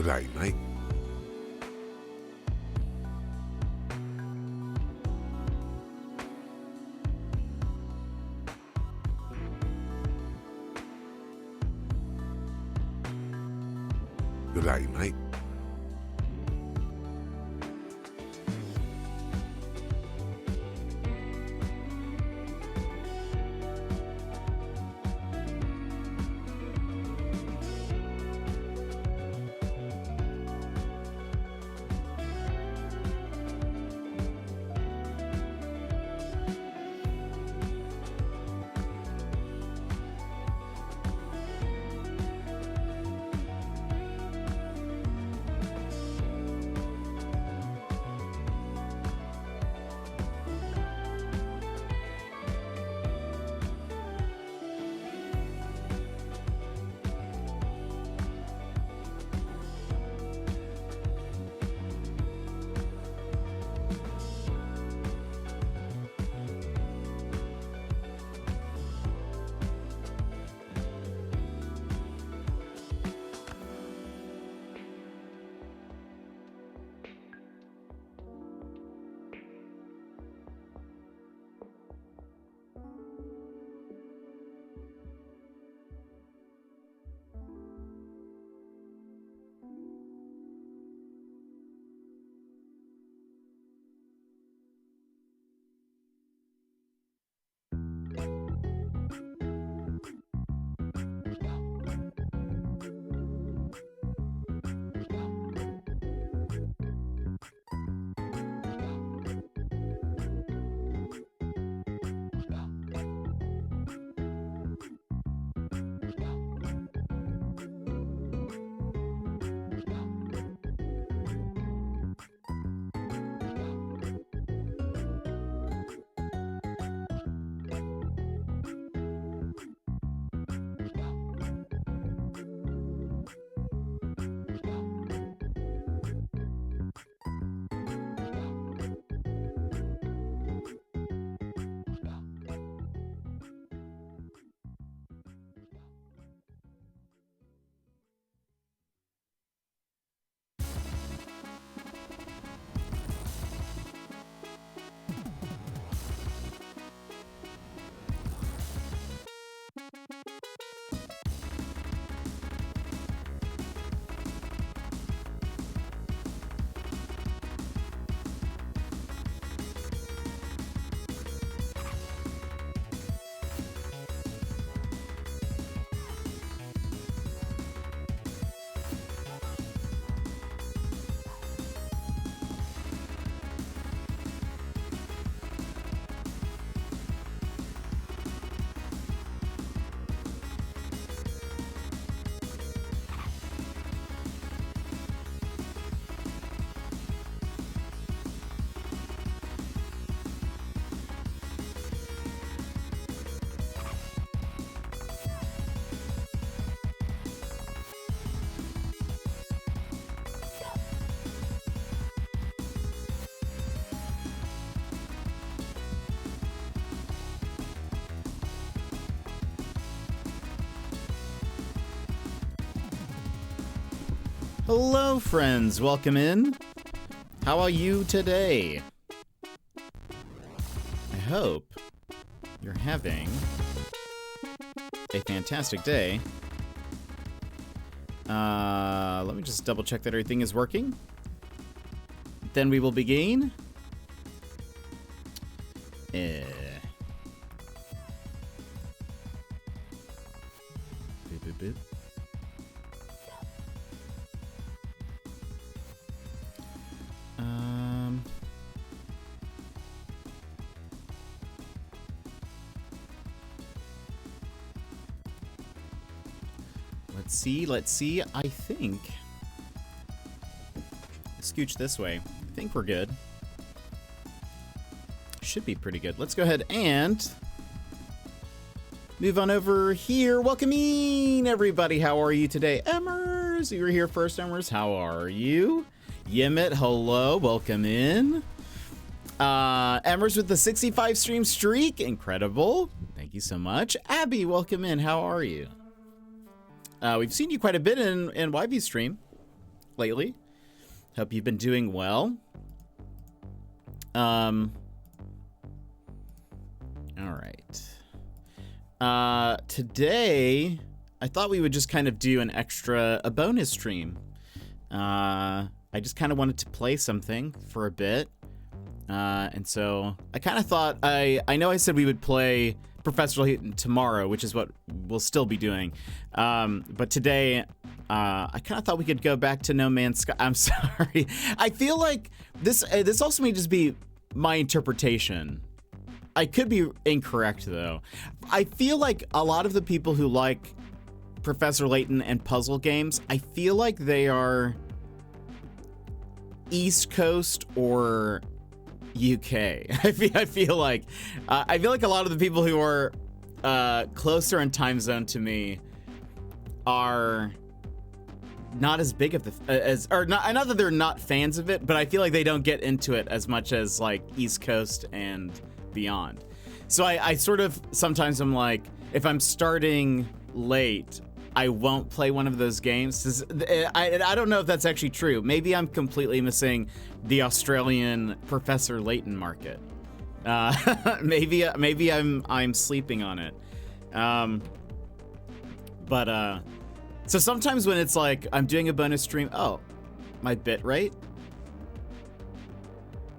day, mate. Good day, mate. Hello, friends. Welcome in. How are you today? I hope you're having a fantastic day. Let me just double check that everything is working. Then we will begin. Boop, boop, boop. Let's see. I think. Scooch this way. I think we're good. Should be pretty good. Let's go ahead and move on over here. Welcome in, everybody. How are you today? Emmers, you were here first, Emmers. How are you? Yemit, hello. Welcome in. Emmers with the 65 stream streak. Incredible. Thank you so much. Abby, welcome in. How are you? We've seen you quite a bit in YB stream. lately. Hope you've been doing well. All right. Today, I thought we would just kind of do a bonus stream. I just kind of wanted to play something for a bit. And so I kind of thought, I know I said we would play Professor Layton tomorrow, which is what we'll still be doing. But today, I kind of thought we could go back to No Man's Sky. I'm sorry. I feel like this also may just be my interpretation. I could be incorrect, though. I feel like a lot of the people who like Professor Layton and puzzle games, I feel like they are East Coast or UK. I feel like a lot of the people who are closer in time zone to me are not as big of not that they're not fans of it, but I feel like they don't get into it as much as like East Coast and beyond. So I sort of sometimes I'm like, if I'm starting late, I won't play one of those games. I don't know if that's actually true. Maybe I'm completely missing the Australian Professor Layton market. Maybe I'm sleeping on it. So sometimes when it's like I'm doing a bonus stream, oh, my bitrate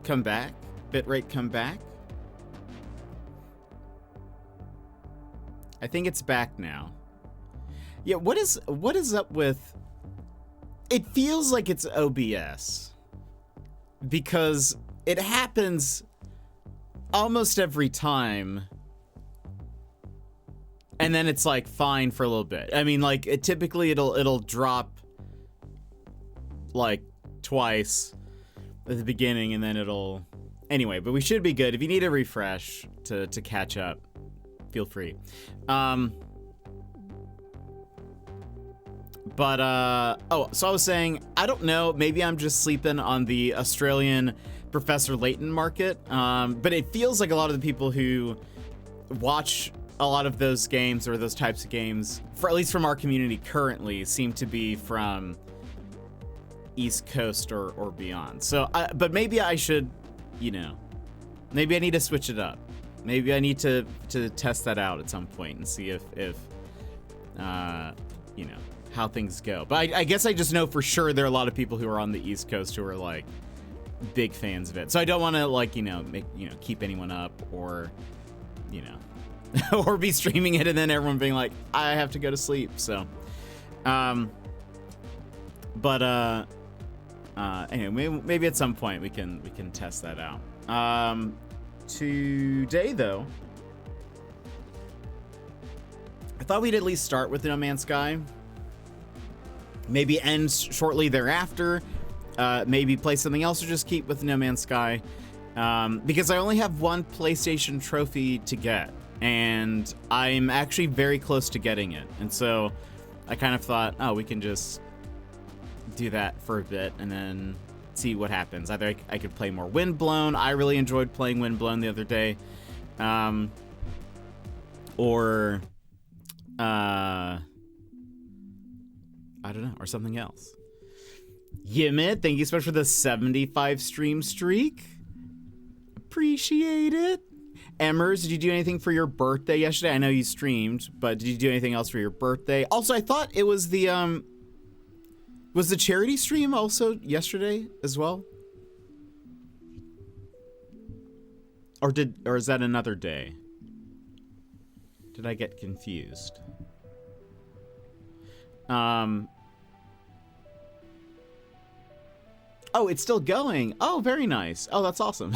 come back. Bitrate come back. I think it's back now. Yeah, what is up with... It feels like it's OBS. Because it happens almost every time. And then it's like fine for a little bit. I mean, like typically it'll drop like twice at the beginning and then it'll... Anyway, but we should be good. If you need a refresh to catch up, feel free. So I was saying, I don't know, maybe I'm just sleeping on the Australian Professor Layton market, but it feels like a lot of the people who watch a lot of those games or those types of games, for at least from our community currently, seem to be from East Coast or beyond. So, but maybe I should, maybe I need to switch it up. Maybe I need to test that out at some point and see if how things go. But I guess I just know for sure there are a lot of people who are on the East Coast who are like big fans of it. So I don't want to keep anyone up or or be streaming it and then everyone being like, I have to go to sleep. So anyway, maybe at some point we can test that out. Today though, I thought we'd at least start with No Man's Sky. Maybe end shortly thereafter. Maybe play something else or just keep with No Man's Sky. Because I only have one PlayStation trophy to get. And I'm actually very close to getting it. And so I kind of thought, oh, we can just do that for a bit and then see what happens. Either I could play more Windblown. I really enjoyed playing Windblown the other day. Or I don't know, or something else. Yimit, thank you so much for the 75 stream streak. Appreciate it. Emmers, did you do anything for your birthday yesterday? I know you streamed, but did you do anything else for your birthday? Also, I thought it was the charity stream also yesterday as well? Or is that another day? Did I get confused? Oh, it's still going. Oh, very nice. Oh, that's awesome.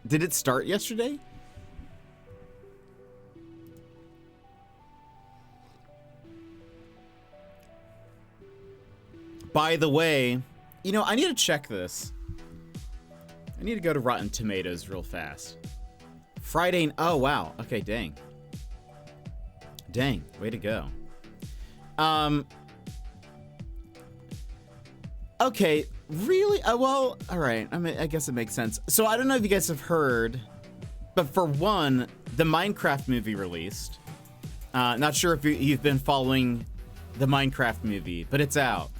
Did it start yesterday? By the way, I need to check this. I need to go to Rotten Tomatoes real fast. Friday. Oh, wow. Okay, dang. Dang, way to go. Okay, really? Well, all right. I mean, I guess it makes sense. So I don't know if you guys have heard, but for one, the Minecraft movie released. Not sure if you've been following the Minecraft movie, but it's out.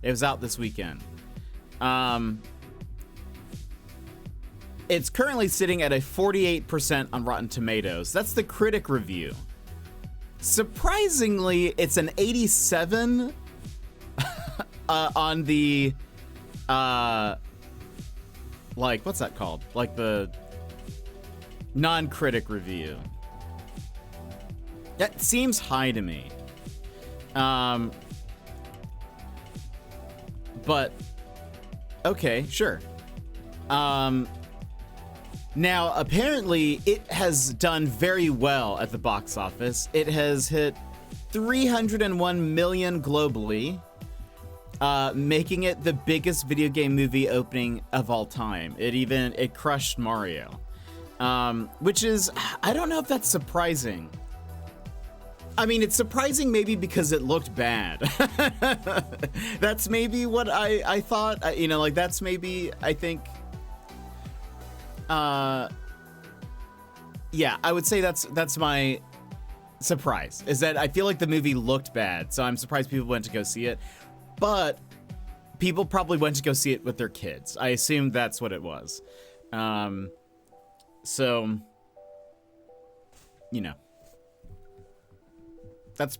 It was out this weekend. It's currently sitting at a 48% on Rotten Tomatoes. That's the critic review. Surprisingly, it's an 87 on the like, what's that called? Like the non-critic review. That seems high to me. But okay, sure. Now, apparently, it has done very well at the box office. It has hit 301 million globally, making it the biggest video game movie opening of all time. It crushed Mario, which is, I don't know if that's surprising. I mean, it's surprising maybe because it looked bad. That's maybe what I thought. You know, like that's maybe, I think. Yeah, I would say that's my surprise, is that I feel like the movie looked bad, so I'm surprised people went to go see it. But people probably went to go see it with their kids. I assume that's what it was. So, you know, that's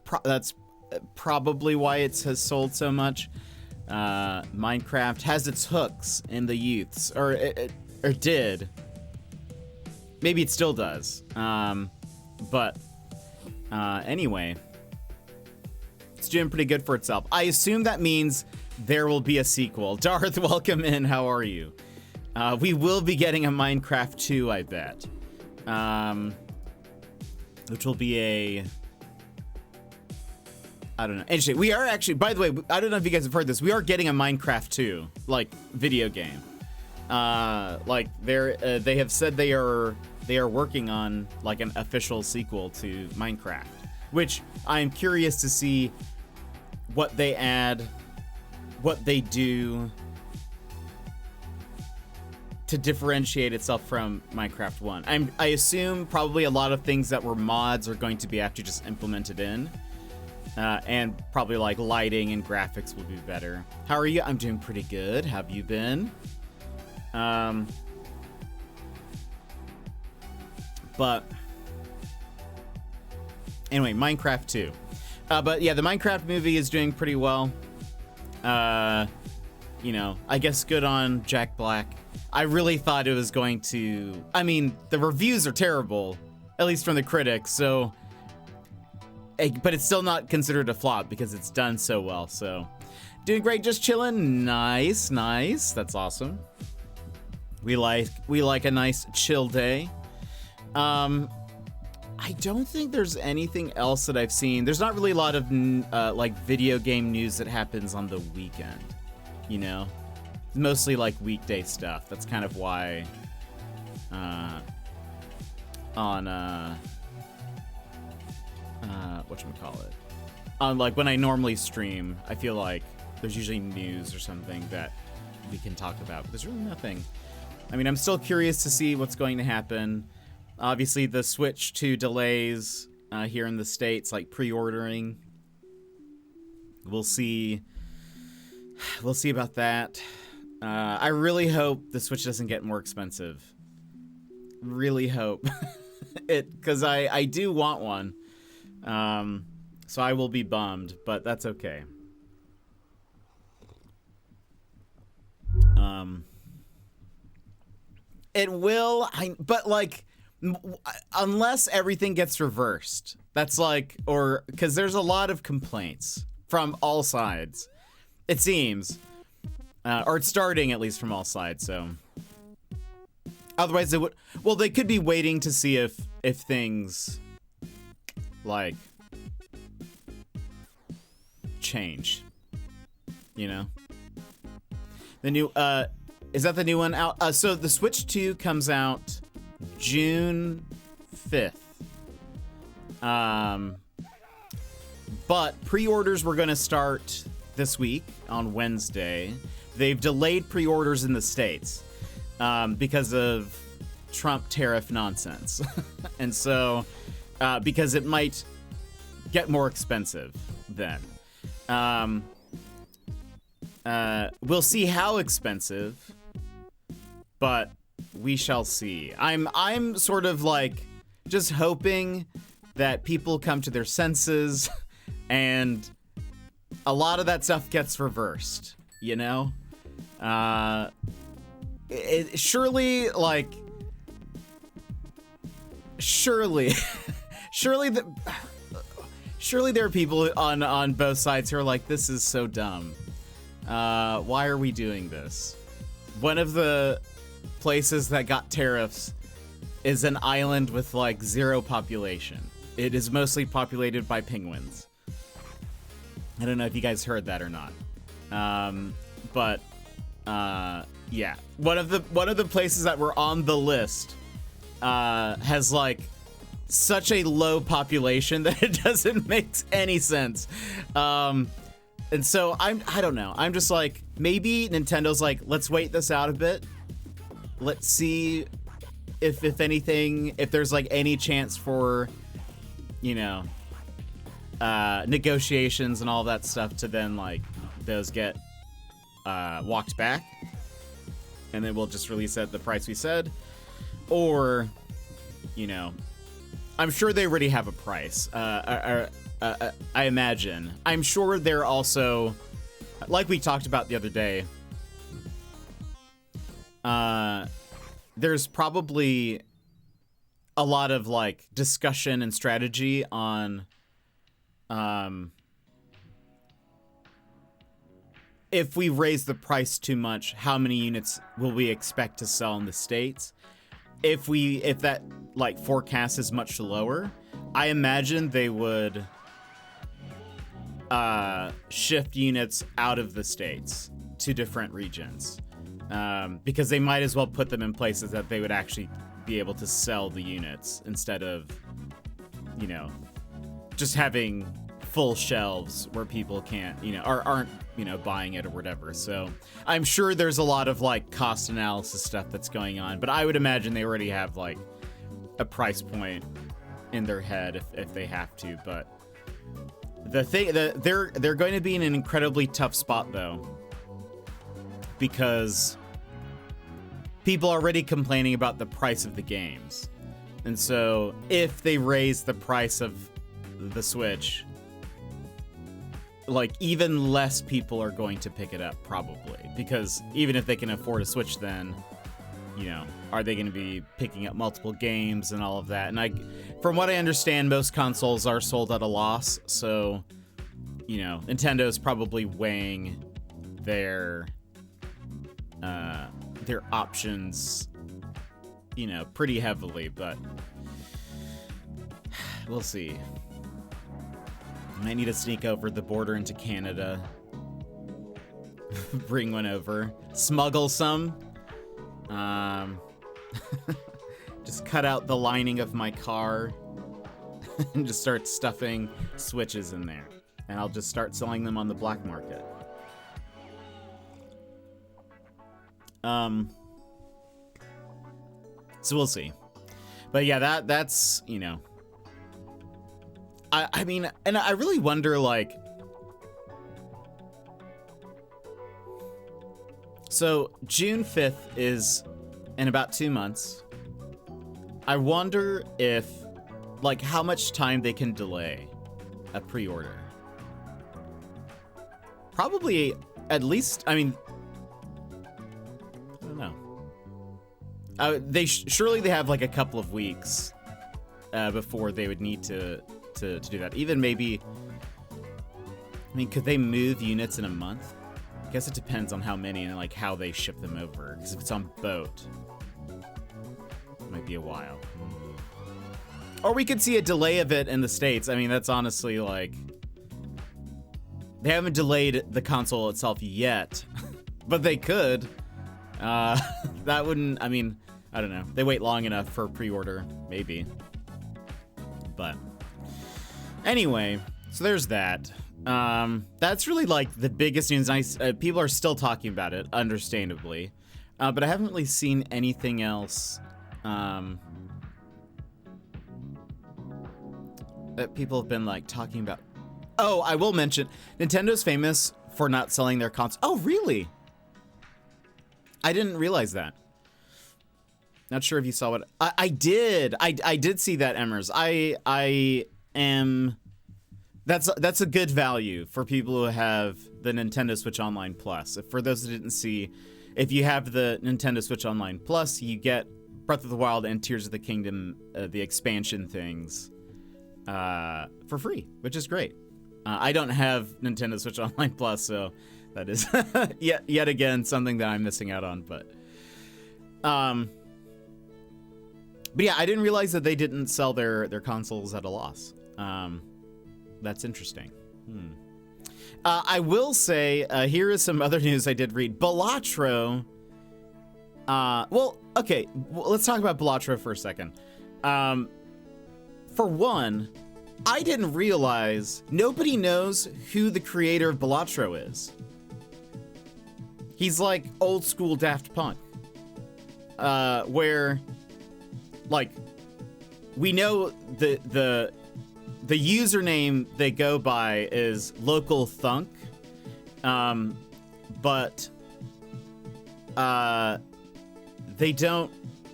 probably why it has sold so much. Minecraft has its hooks in the youths, or it did. Maybe it still does. But anyway, it's doing pretty good for itself. I assume that means there will be a sequel. Darth, welcome in. How are you? We will be getting a Minecraft 2, I bet. Which will be a... I don't know. Interesting. We are actually, by the way, I don't know if you guys have heard this. We are getting a Minecraft 2, like, video game. Like they have said they are working on like an official sequel to Minecraft, which I'm curious to see what they add, what they do to differentiate itself from Minecraft 1. I assume probably a lot of things that were mods are going to be actually just implemented in, and probably like lighting and graphics will be better. How are you? I'm doing pretty good. How have you been? But anyway, Minecraft 2. But yeah, the Minecraft movie is doing pretty well. You know, I guess good on Jack Black. I really thought it was going to, I mean, the reviews are terrible, at least from the critics, so, but it's still not considered a flop because it's done so well, so. Doing great, just chilling. Nice, nice. That's awesome. We like a nice chill day. I don't think there's anything else that I've seen. There's not really a lot of like video game news that happens on the weekend, you know? Mostly like weekday stuff. That's kind of why on whatchamacallit? On like when I normally stream, I feel like there's usually news or something that we can talk about, but there's really nothing. I mean, I'm still curious to see what's going to happen. Obviously, the Switch 2 delays here in the States, like pre-ordering. We'll see. We'll see about that. I really hope the Switch doesn't get more expensive. Really hope. Because I do want one. So I will be bummed, but that's okay. It will, but like, unless everything gets reversed, that's like, or, because there's a lot of complaints from all sides, it seems, or it's starting at least from all sides, so. Otherwise it would, well, they could be waiting to see if things, like, change, you know? The new, is that the new one out? So the Switch 2 comes out June 5th. But pre-orders were going to start this week on Wednesday. They've delayed pre-orders in the States because of Trump tariff nonsense. And so, because it might get more expensive then. we'll see how expensive, but we shall see. I'm sort of like just hoping that people come to their senses and a lot of that stuff gets reversed, you know? Surely, like, surely there are people on both sides who are like, this is so dumb. Why are we doing this? One of the places that got tariffs is an island with like 0 population. It is mostly populated by penguins. I don't know if you guys heard that or not. But yeah, one of the places that were on the list has like such a low population that it doesn't make any sense. And so I don't know. I'm just like, maybe Nintendo's like, let's wait this out a bit. Let's see if anything, if there's like any chance for, you know, negotiations and all that stuff to then like those get walked back, and then we'll just release it at the price we said. Or, you know, I'm sure they already have a price. I imagine. I'm sure they're also, like we talked about the other day, there's probably a lot of like discussion and strategy on if we raise the price too much, how many units will we expect to sell in the States? If that like forecast is much lower, I imagine they would shift units out of the States to different regions, because they might as well put them in places that they would actually be able to sell the units instead of, you know, just having full shelves where people can't, you know, or aren't, you know, buying it or whatever. So I'm sure there's a lot of like cost analysis stuff that's going on, but I would imagine they already have like a price point in their head if they have to. But the thing that they're going to be in an incredibly tough spot though, because people are already complaining about the price of the games. And so if they raise the price of the Switch, like even less people are going to pick it up probably, because even if they can afford a Switch, then, you know, are they going to be picking up multiple games and all of that? And from what I understand, most consoles are sold at a loss. So, you know, Nintendo's probably weighing their options, you know, pretty heavily, but we'll see. Might need to sneak over the border into Canada. Bring one over. Smuggle some. Just cut out the lining of my car and just start stuffing Switches in there. And I'll just start selling them on the black market. So we'll see. But yeah, that's, you know, I mean, and I really wonder, like, so June 5th is in about 2 months. I wonder if, like, how much time they can delay a pre-order. Probably at least, I mean, I don't know. Surely they have like a couple of weeks before they would need to do that. Even maybe, I mean, could they move units in a month? I guess it depends on how many and like how they ship them over. Because if it's on boat, it might be a while. Or we could see a delay of it in the States. I mean, that's honestly like, they haven't delayed the console itself yet, but they could. That wouldn't, I mean, I don't know. They wait long enough for pre-order, maybe. But anyway, so there's that. That's really like the biggest news. People are still talking about it, understandably. But I haven't really seen anything else that people have been like talking about. Oh, I will mention, Nintendo's famous for not selling their console. Oh, really? I didn't realize that. Not sure if you saw what I did. I did see that, Emmers. I am. That's a good value for people who have the Nintendo Switch Online Plus. For those who didn't see, if you have the Nintendo Switch Online Plus, you get Breath of the Wild and Tears of the Kingdom, the expansion things, for free, which is great. I don't have Nintendo Switch Online Plus, so that is yet again something that I'm missing out on. But yeah, I didn't realize that they didn't sell their consoles at a loss. That's interesting. I will say, here is some other news I did read. Balatro. Well, okay, let's talk about Balatro for a second. For one, I didn't realize nobody knows who the creator of Balatro is. He's like old school Daft Punk, where, like, we know the username they go by is Local Thunk, but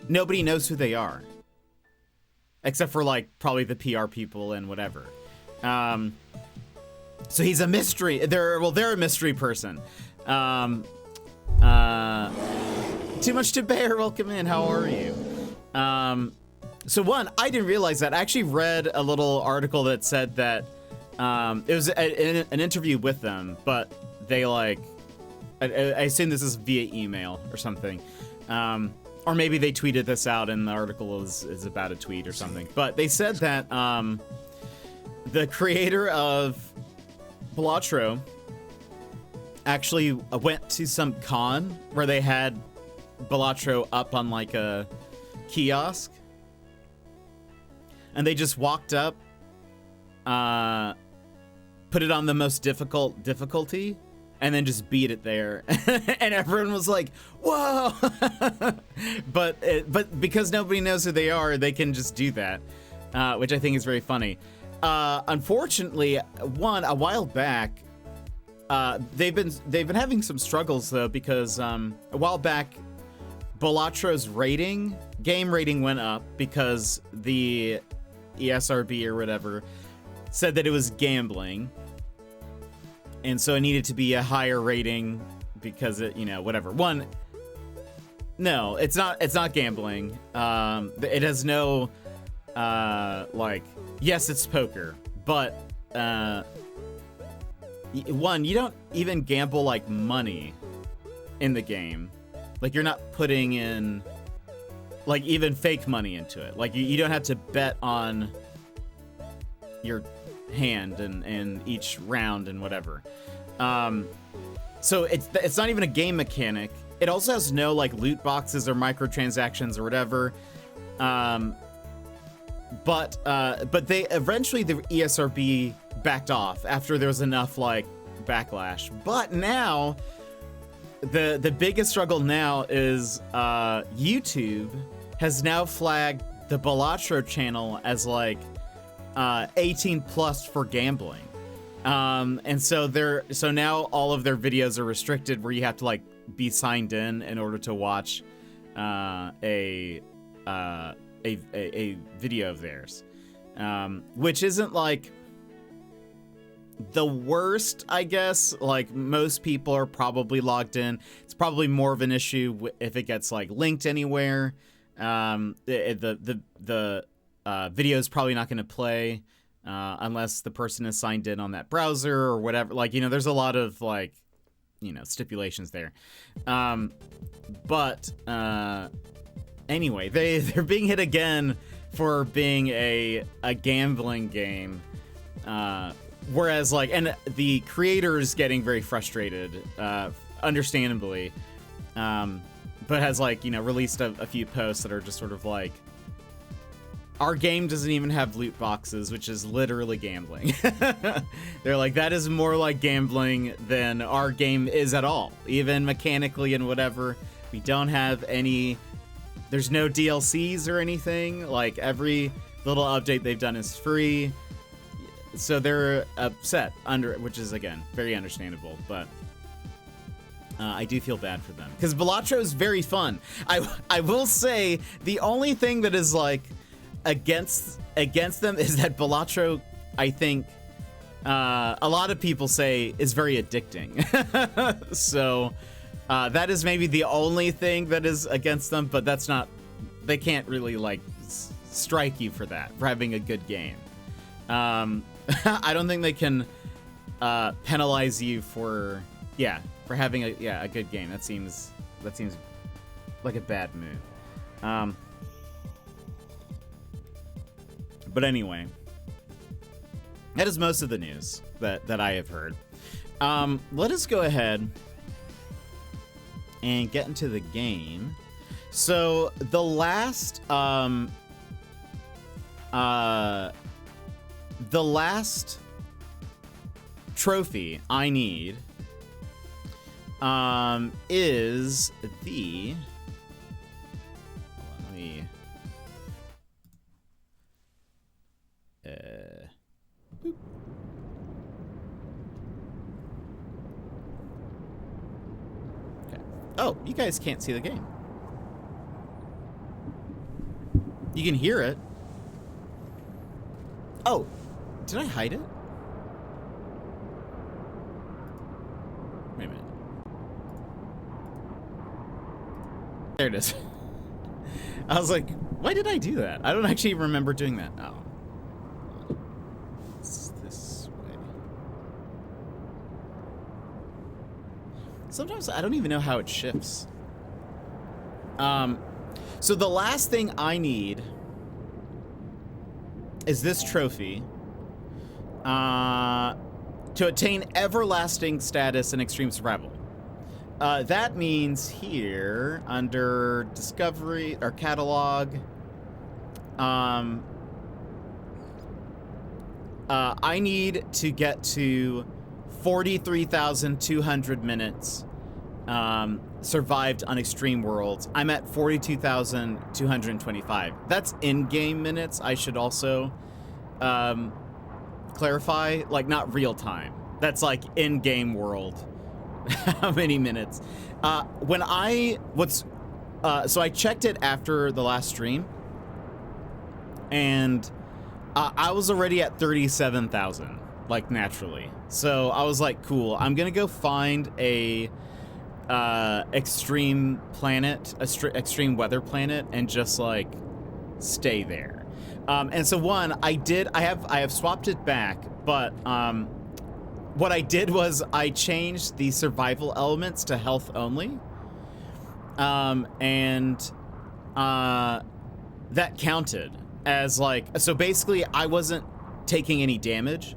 nobody knows who they are, except for like probably the PR people and whatever. So he's a mystery. They're a mystery person. Too much to bear. Welcome in. How are you? So one, I didn't realize that. I actually read a little article that said that it was an interview with them, but they like, I assume this is via email or something. Or maybe they tweeted this out and the article is about a tweet or something. But they said that the creator of Balatro actually went to some con where they had Balatro up on like a kiosk. And they just walked up, put it on the most difficult difficulty, and then just beat it there. And everyone was like, whoa! But because nobody knows who they are, they can just do that, which I think is very funny. Unfortunately, a while back, they've been having some struggles though, because a while back, Balatro's game rating went up because the ESRB or whatever said that it was gambling. And so it needed to be a higher rating because it, whatever. No, it's not gambling. It has no, yes, it's poker, but, you don't even gamble like money in the game. Like you're not putting in like even fake money into it. Like you don't have to bet on your hand and each round and whatever. So it's not even a game mechanic. It also has no like loot boxes or microtransactions or whatever. But they eventually, the ESRB backed off after there was enough like backlash. But now the biggest struggle now is YouTube has now flagged the Balatro channel as like 18 plus for gambling. And so now all of their videos are restricted where you have to like be signed in order to watch a video of theirs, which isn't like the worst, I guess. Like most people are probably logged in. It's probably more of an issue if it gets like linked anywhere. The video is probably not going to play unless the person is signed in on that browser or whatever. Like, there's a lot of like, stipulations there. But anyway, they're being hit again for being a gambling game. Whereas like, and the creator is getting very frustrated, understandably, but has like, released a few posts that are just sort of like, our game doesn't even have loot boxes, which is literally gambling. They're like, that is more like gambling than our game is at all, even mechanically and whatever. We don't have any, there's no DLCs or anything. Like every little update they've done is free. So they're upset which is again very understandable, but I do feel bad for them because Balatro is very fun. I will say the only thing that is like against them is that Balatro, I think a lot of people say is very addicting. So that is maybe the only thing that is against them, but that's not, they can't really like strike you for that, for having a good game. I don't think they can penalize you for having a good game. That seems like a bad move. But anyway, that is most of the news that I have heard. Let us go ahead and get into the game. So the last trophy I need is the, hold on, let me boop. Okay. Oh, you guys can't see the game. You can hear it. Oh, did I hide it? Wait a minute. There it is. I was like, why did I do that? I don't actually remember doing that. Oh. It's this way. Sometimes I don't even know how it shifts. So the last thing I need is this trophy to attain everlasting status in extreme survival. That means here under discovery or catalog, I need to get to 43,200 minutes survived on extreme worlds. I'm at 42,225. That's in-game minutes. I should also clarify, like not real time. That's like in-game world. How many minutes? So I checked it after the last stream, and I was already at 37,000, like naturally. So I was like, cool. I'm gonna go find a extreme planet, extreme weather planet, and just like stay there. And so I have swapped it back, but what I did was I changed the survival elements to health only. And that counted as like, so basically I wasn't taking any damage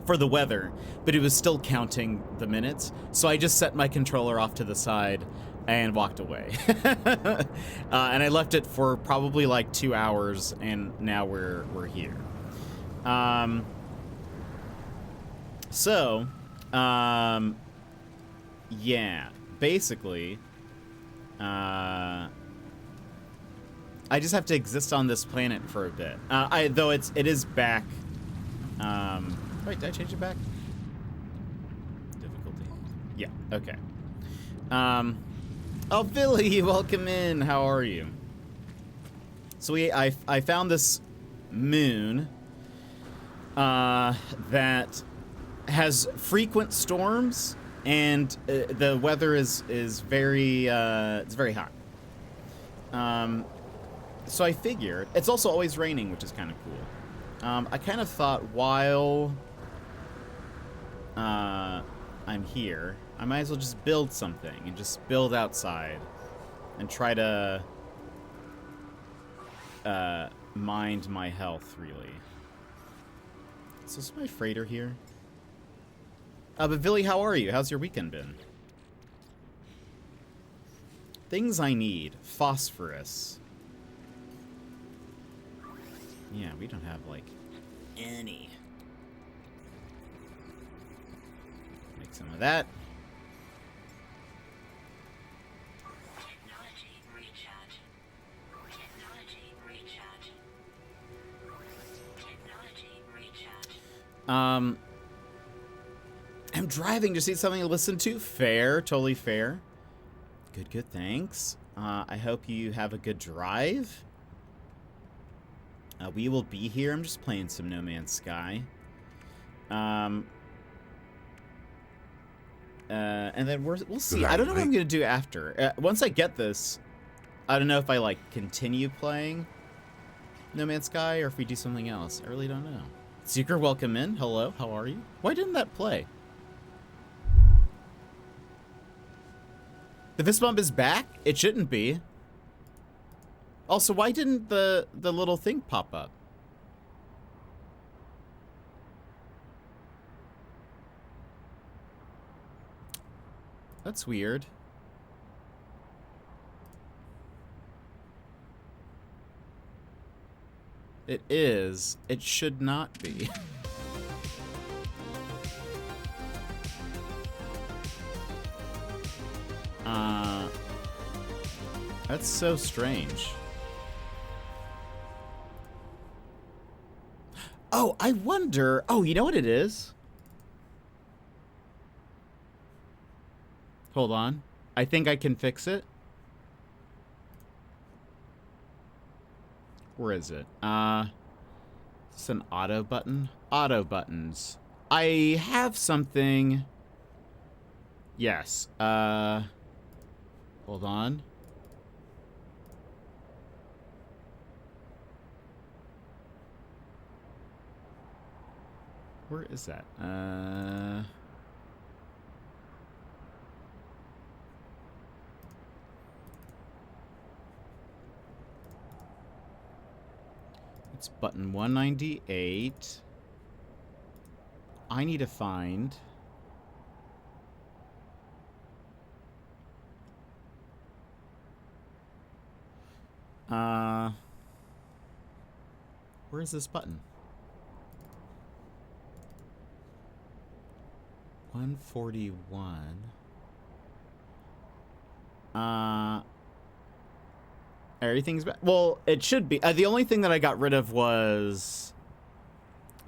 for the weather, but it was still counting the minutes. So I just set my controller off to the side and walked away. And I left it for probably like 2 hours, and now we're here. Yeah, basically, I just have to exist on this planet for a bit. Though it is back. Wait, did I change it back? Difficulty. Yeah. Okay. Oh, Billy, welcome in. How are you? So I found this moon that has frequent storms, and the weather is very it's very hot. So I figured it's also always raining, which is kind of cool. I kind of thought while I'm here, I might as well just build something and just build outside and try to mind my health, really. So is my freighter here? But Billy, how are you? How's your weekend been? Things I need. Phosphorus. Yeah, we don't have, like, any. Make some of that. Technology recharge. Technology recharge. Technology recharge. I'm driving, just need something to listen to. Fair, totally fair. Good, good, thanks. I hope you have a good drive. We will be here. I'm just playing some No Man's Sky. And then we'll see. I don't know what I'm going to do after. Once I get this, I don't know if I, like, continue playing No Man's Sky or if we do something else. I really don't know. Seeker, welcome in. Hello, how are you? Why didn't that play? The fist bump is back? It shouldn't be. Also, why didn't the little thing pop up? That's weird. It is. It should not be. That's so strange. Oh, I wonder. Oh, you know what it is? Hold on. I think I can fix it. Where is it? It's an auto button. Auto buttons. I have something. Yes. Hold on. Where is that? It's button 198. I need to find... where is this button? 141. Everything's back. Well, it should be. The only thing that I got rid of was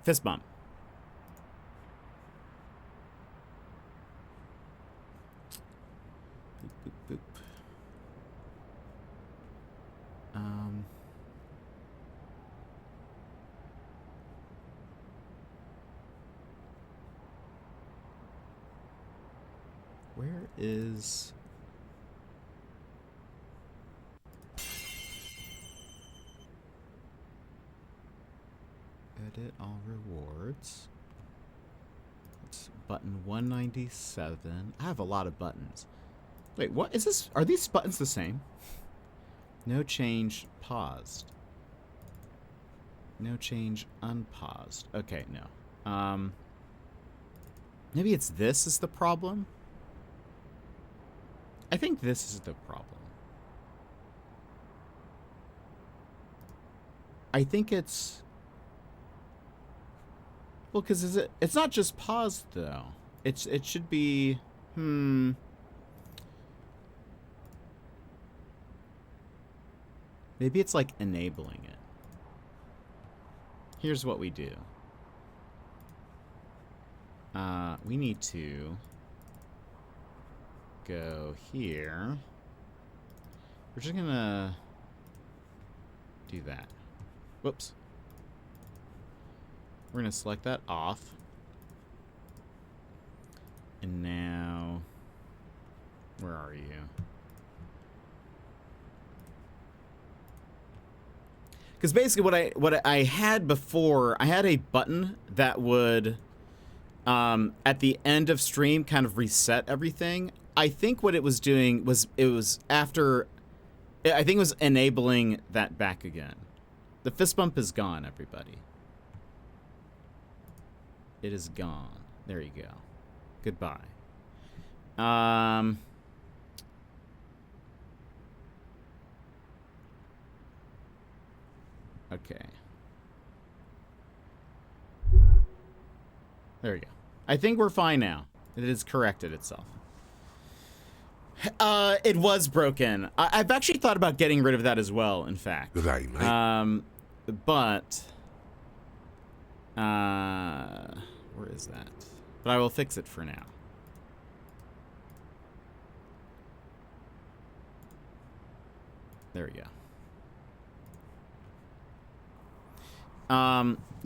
fist bump. Boop, boop, boop. Where is... Edit all rewards. It's button 197. I have a lot of buttons. Wait, what is this? Are these buttons the same? No change paused. No change unpaused. Okay, no. Maybe it's this is the problem? I think this is the problem. I think it's... Well, because it's not just paused, though. It should be... Maybe it's, like, enabling it. Here's what we do. We need to... go here. We're just gonna do that. Whoops. We're gonna select that off. And now, where are you? Because basically what I had before, I had a button that would at the end of stream kind of reset everything. I think what it was doing was I think it was enabling that back again. The fist bump is gone, everybody. It is gone. There you go. Goodbye. Okay. There you go. I think we're fine now. It has corrected itself. It was broken. I've actually thought about getting rid of that as well, in fact. Right, mate. But Where is that? But I will fix it for now. There we go.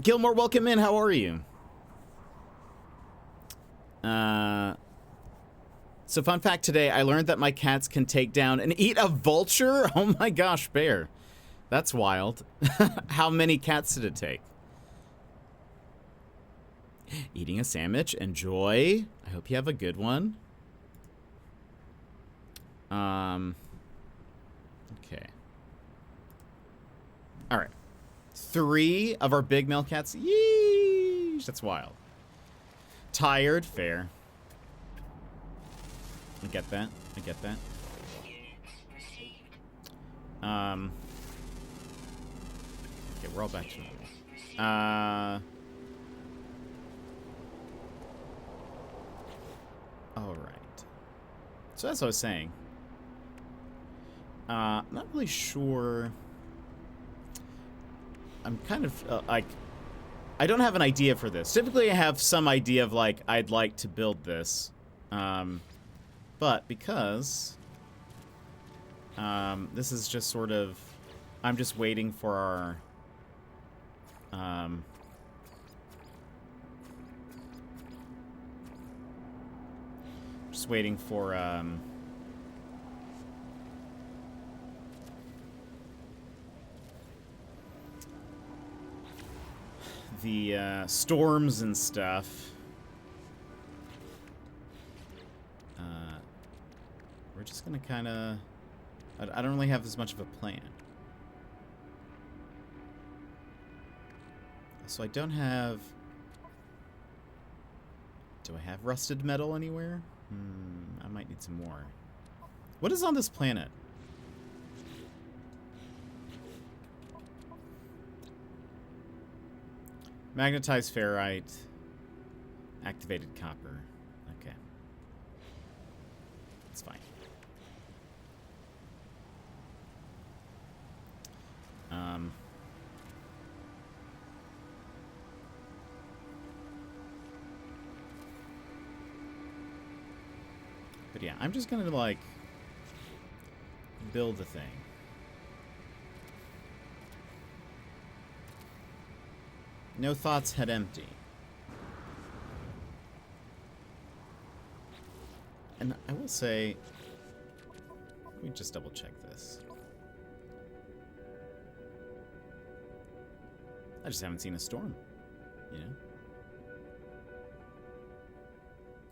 Gilmore, welcome in. How are you? So fun fact today, I learned that my cats can take down and eat a vulture. Oh my gosh, Bear. That's wild. How many cats did it take? Eating a sandwich. Enjoy. I hope you have a good one. Okay. All right. 3 of our big male cats. Yeesh. That's wild. Tired. Fair. I get that. I get that. Okay, we're all back to normal. All right. So as I was saying, not really sure. I'm kind of like, I don't have an idea for this. Typically, I have some idea of like I'd like to build this, but because this is just sort of, I'm just waiting for our. Just waiting for the storms and stuff. We're just gonna kind of. I don't really have as much of a plan. So I don't have. Do I have rusted metal anywhere? I might need some more. What is on this planet? Magnetized ferrite. Activated copper. Okay. It's fine. But yeah, I'm just gonna like build the thing. No thoughts, head empty. And I will say, let me just double check this. I just haven't seen a storm, you know?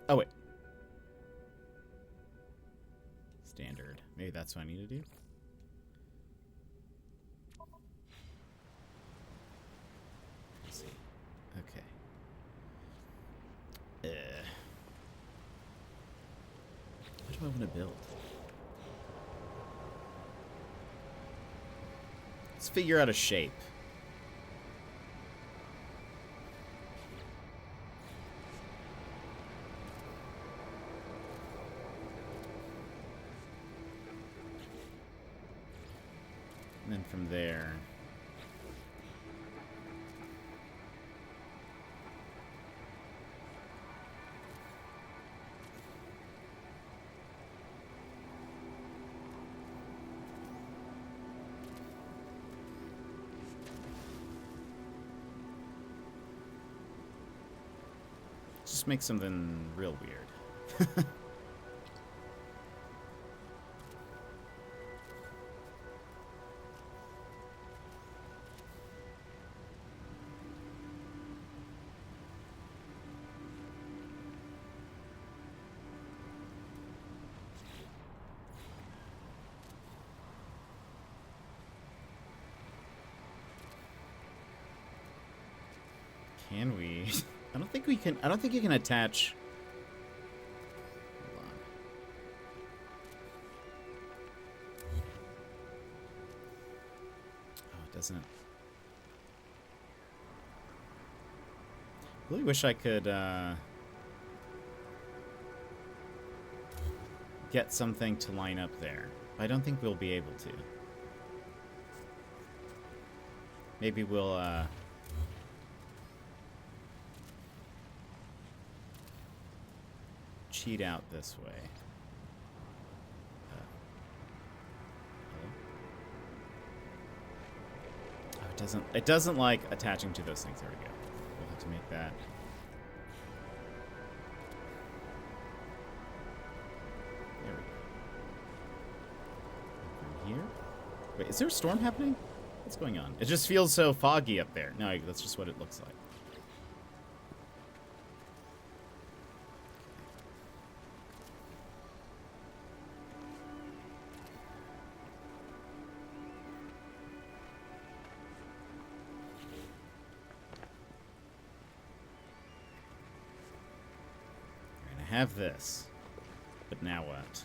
Oh, wait. Standard. Maybe that's what I need to do. Let's see. Okay. What do I want to build? Let's figure out a shape. And then from there, just make something real weird. Can we? I don't think we can. I don't think you can attach. Hold on. Oh, it doesn't. I really wish I could get something to line up there. I don't think we'll be able to. Maybe we'll cheat out this way. Hello? Oh, it doesn't like attaching to those things. There we go. We'll have to make that. There we go. From here. Wait, is there a storm happening? What's going on? It just feels so foggy up there. No, that's just what it looks like. I have this, but now what?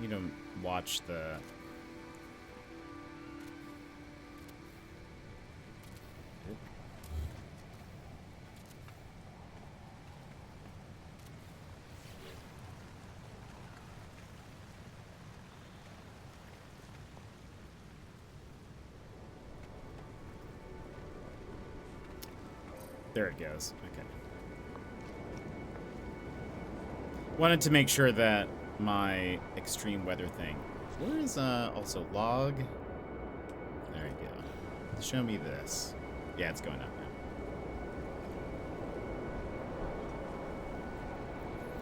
You don't watch the... There it goes. Okay. Wanted to make sure that my extreme weather thing. Where is also log? There you go. Show me this. Yeah, it's going up now.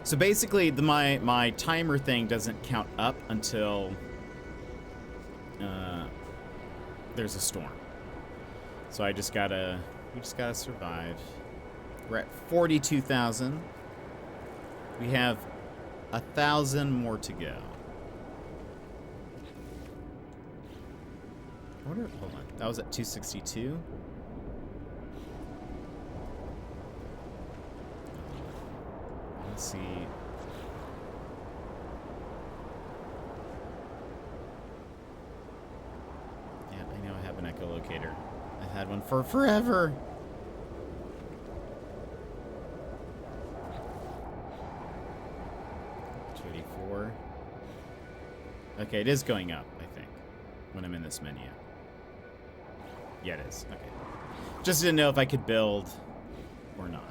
So basically, my timer thing doesn't count up until there's a storm. So we just gotta survive. We're at 42,000. We have 1,000 more to go. I wonder, hold on. That was at 262. Let's see. Yeah, I know I have an echolocator. I've had one for forever. Okay, it is going up, I think, when I'm in this menu. Yeah, it is. Okay. Just didn't know if I could build or not.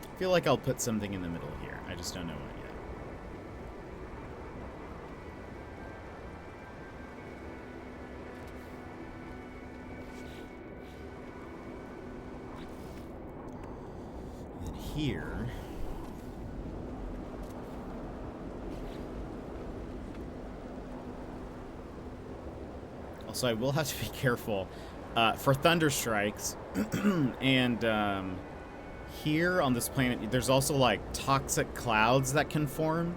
I feel like I'll put something in the middle here. I just don't know what yet. And here... Also, I will have to be careful for thunder strikes and... here on this planet, there's also like toxic clouds that can form.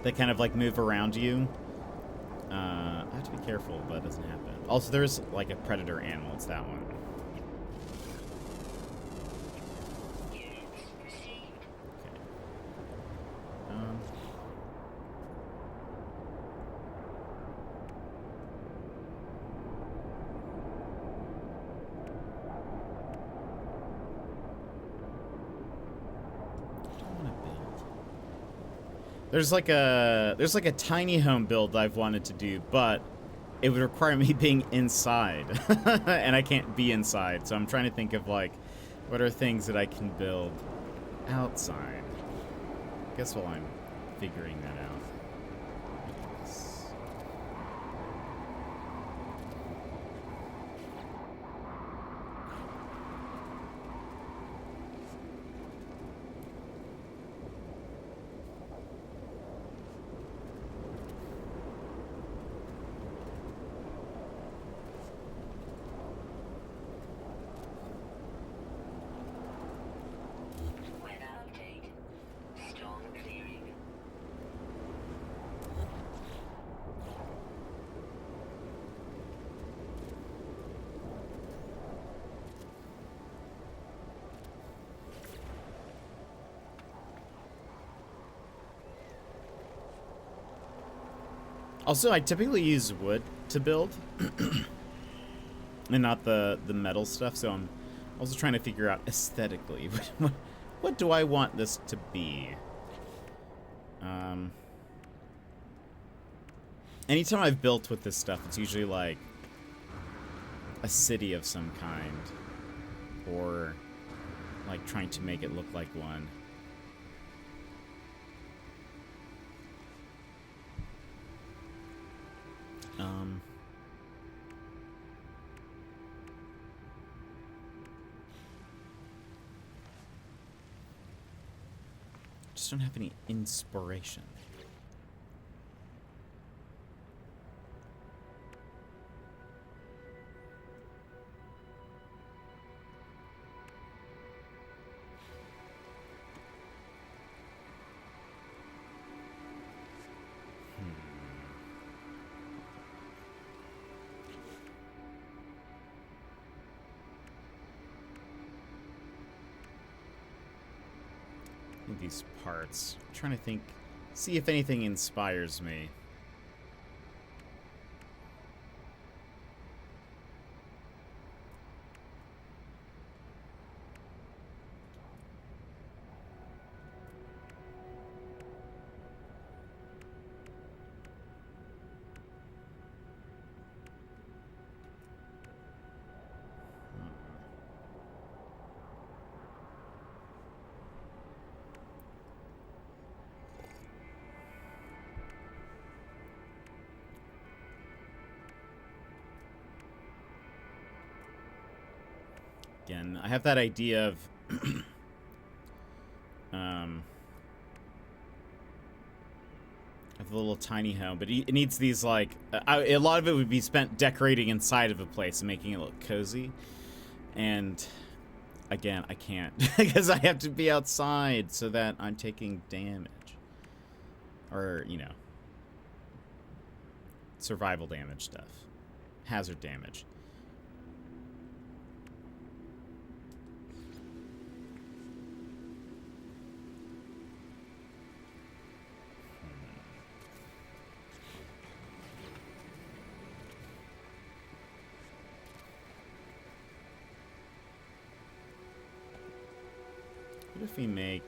They kind of like move around you. I have to be careful, but it doesn't happen. Also, there's like a predator animal. It's that one. Okay. There's like a tiny home build I've wanted to do, but it would require me being inside, and I can't be inside. So I'm trying to think of like, what are things that I can build outside? I guess while I'm figuring that out. Also, I typically use wood to build, and not the metal stuff. So I'm also trying to figure out aesthetically what do I want this to be. Anytime I've built with this stuff, it's usually like a city of some kind, or like trying to make it look like one. Just don't have any inspiration. These parts. I'm trying to think, see if anything inspires me. Again, I have that idea of of a little tiny home, but it needs these, like, a lot of it would be spent decorating inside of a place and making it look cozy. And again, I can't because I have to be outside so that I'm taking damage, or, you know, survival damage stuff, hazard damage. What if we make...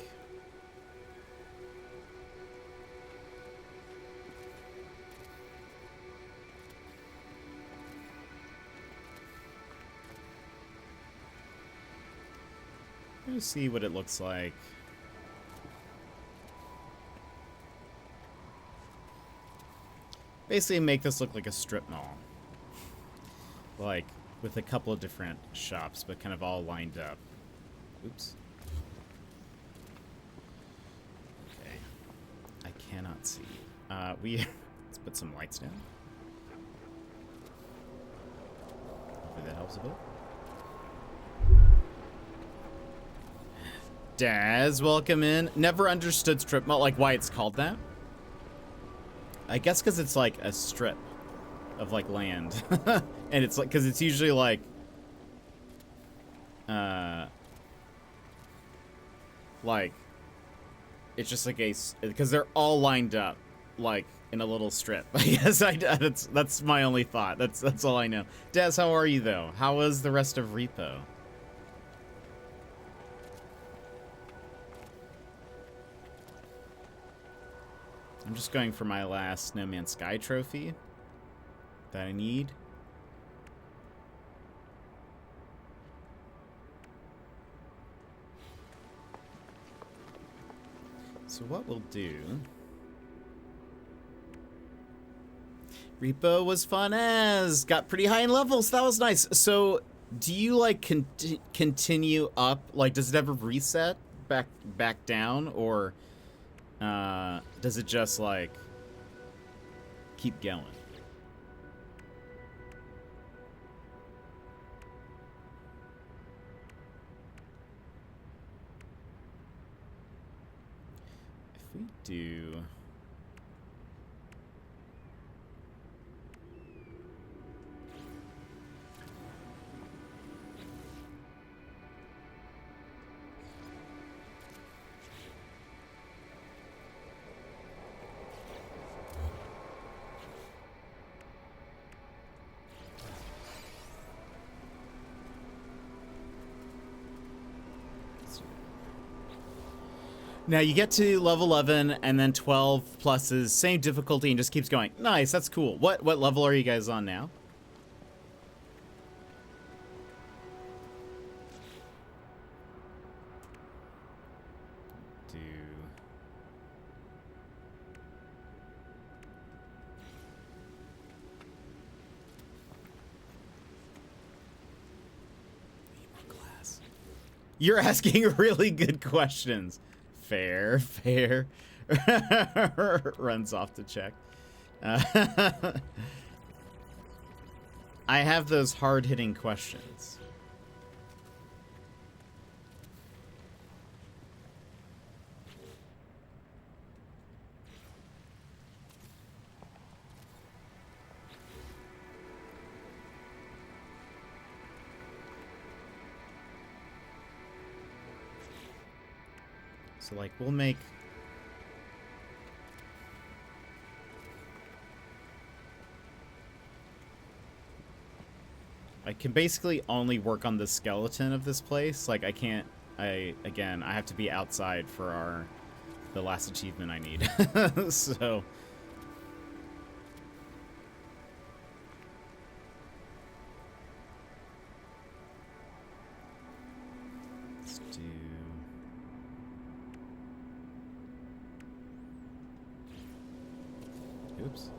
Let's see what it looks like. Basically make this look like a strip mall. Like, with a couple of different shops, but kind of all lined up. Oops. Okay. I cannot see. Let's put some lights down. Hopefully that helps a bit. Daz, welcome in. Never understood strip mall, like why it's called that. I guess because it's like a strip of like land. And it's like, because it's usually like, it's just like because they're all lined up, like in a little strip. I guess that's my only thought. That's all I know. Daz, how are you though? How was the rest of Repo? I'm just going for my last No Man's Sky trophy that I need. So what we'll do... Repo was fun as! Got pretty high in levels, that was nice. So, do you, like, continue up? Like, does it ever reset back down? Or... does it just, like, keep going? If we do... Now you get to level 11 and then 12 plus is same difficulty and just keeps going. Nice, that's cool. What level are you guys on now? You're asking really good questions. Fair. Runs off to check. I have those hard-hitting questions. So, like, we'll make... I can basically only work on the skeleton of this place. Like, I can't... Again, I have to be outside for the last achievement I need. So... Oops.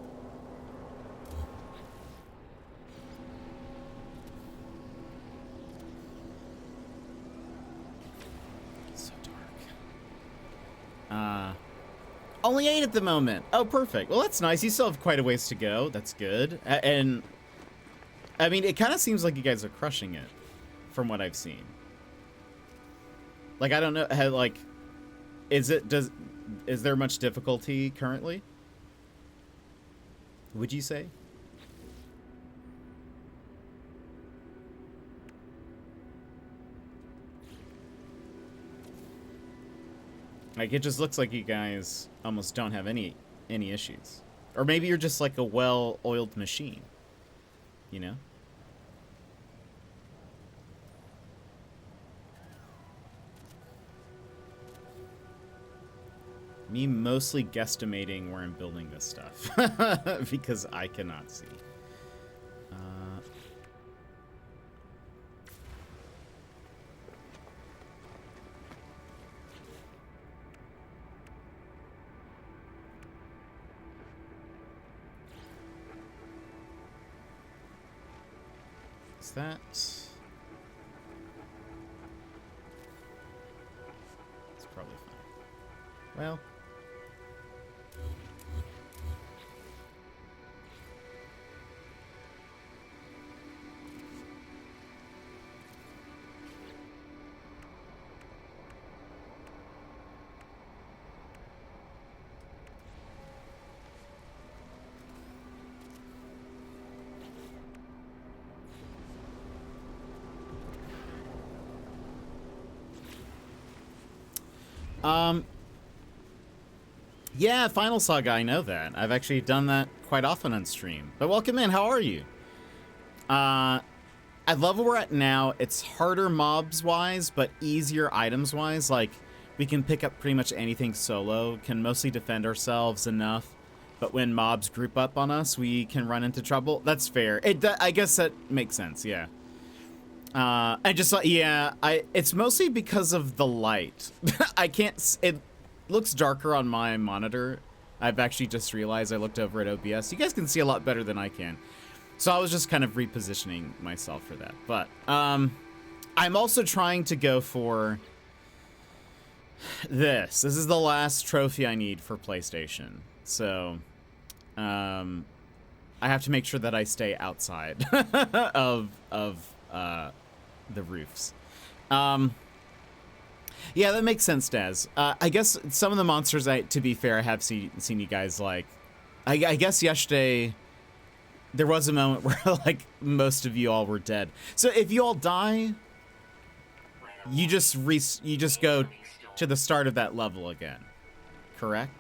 It's so dark. Only 8 at the moment. Oh, perfect. Well, that's nice. You still have quite a ways to go. That's good. And I mean, it kind of seems like you guys are crushing it from what I've seen. Like, I don't know how, like, is there much difficulty currently? Would you say? Like, it just looks like you guys almost don't have any issues. Or maybe you're just like a well-oiled machine, you know? Me mostly guesstimating where I'm building this stuff because I cannot see. Is that... It's probably fine. Well... Yeah, Final Saga, I know that. I've actually done that quite often on stream. But welcome in, how are you? At level we're at now, it's harder mobs-wise, but easier items-wise. Like, we can pick up pretty much anything solo, can mostly defend ourselves enough. But when mobs group up on us, we can run into trouble. That's fair. I guess that makes sense, yeah. I just thought, yeah, it's mostly because of the light. I can't, it looks darker on my monitor. I've actually just realized I looked over at OBS. You guys can see a lot better than I can. So I was just kind of repositioning myself for that. But, I'm also trying to go for this. This is the last trophy I need for PlayStation. So, I have to make sure that I stay outside of the roofs. Yeah, that makes sense, Daz. I guess some of the monsters, to be fair, I have seen you guys, like... I guess yesterday, there was a moment where, like, most of you all were dead. So if you all die, you just go to the start of that level again. Correct?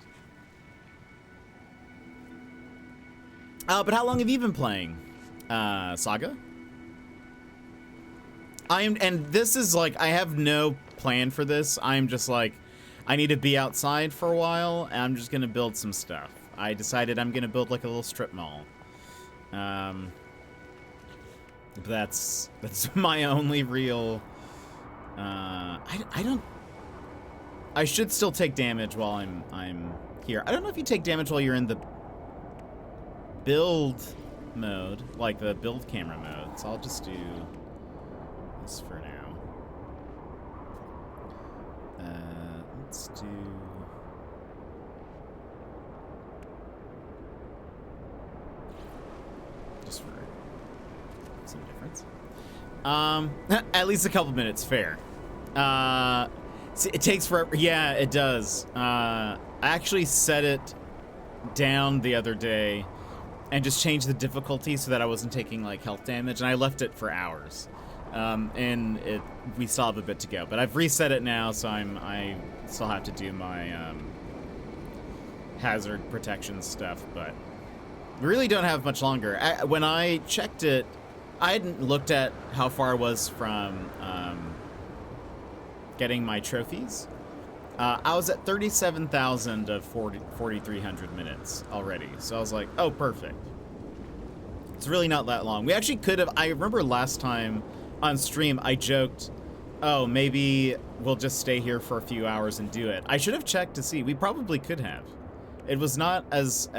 But how long have you been playing, Saga? And this is like, I have no plan for this. I'm just like, I need to be outside for a while, and I'm just gonna build some stuff. I decided I'm gonna build like a little strip mall. That's my only real. I don't. I should still take damage while I'm here. I don't know if you take damage while you're in the build mode, like the build camera mode. So I'll just do this for now. Let's do. Just for some difference. At least a couple minutes, fair. It takes forever. Yeah, it does. I actually set it down the other day and just changed the difficulty so that I wasn't taking like health damage, and I left it for hours. And we still have a bit to go, but I've reset it now, so I still have to do my hazard protection stuff, but we really don't have much longer. When I checked it, I hadn't looked at how far I was from getting my trophies. I was at 37,000 of 4,300 minutes already, so I was like, oh, perfect. It's really not that long. We actually could have. I remember last time on stream I joked, oh, maybe we'll just stay here for a few hours and do it. I should have checked to see. We probably could have. It was not as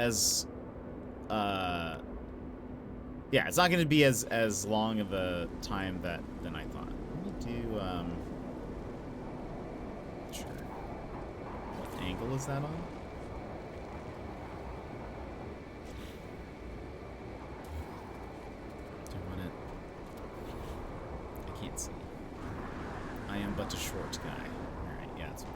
yeah, it's not going to be as long of a time than I thought. Let me do sure. What angle is that on? Do I want it? I can't see. I am but a short guy. All right, yeah, that's fine.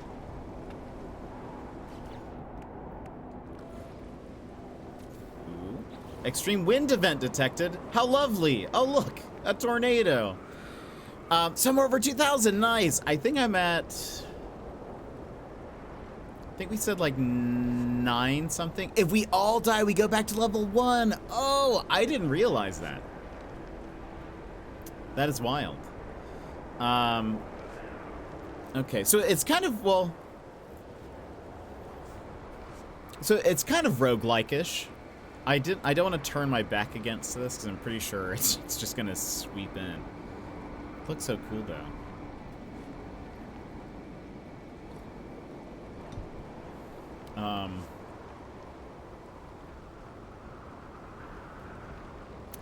Ooh. Extreme wind event detected. How lovely. Oh, look, a tornado. Somewhere over 2,000. Nice. I think I'm at... I think we said like 9 something. If we all die, we go back to level 1. Oh, I didn't realize that. That is wild. Okay, so it's kind of, well... So it's kind of roguelike-ish. I don't want to turn my back against this because I'm pretty sure it's just gonna sweep in. It looks so cool though.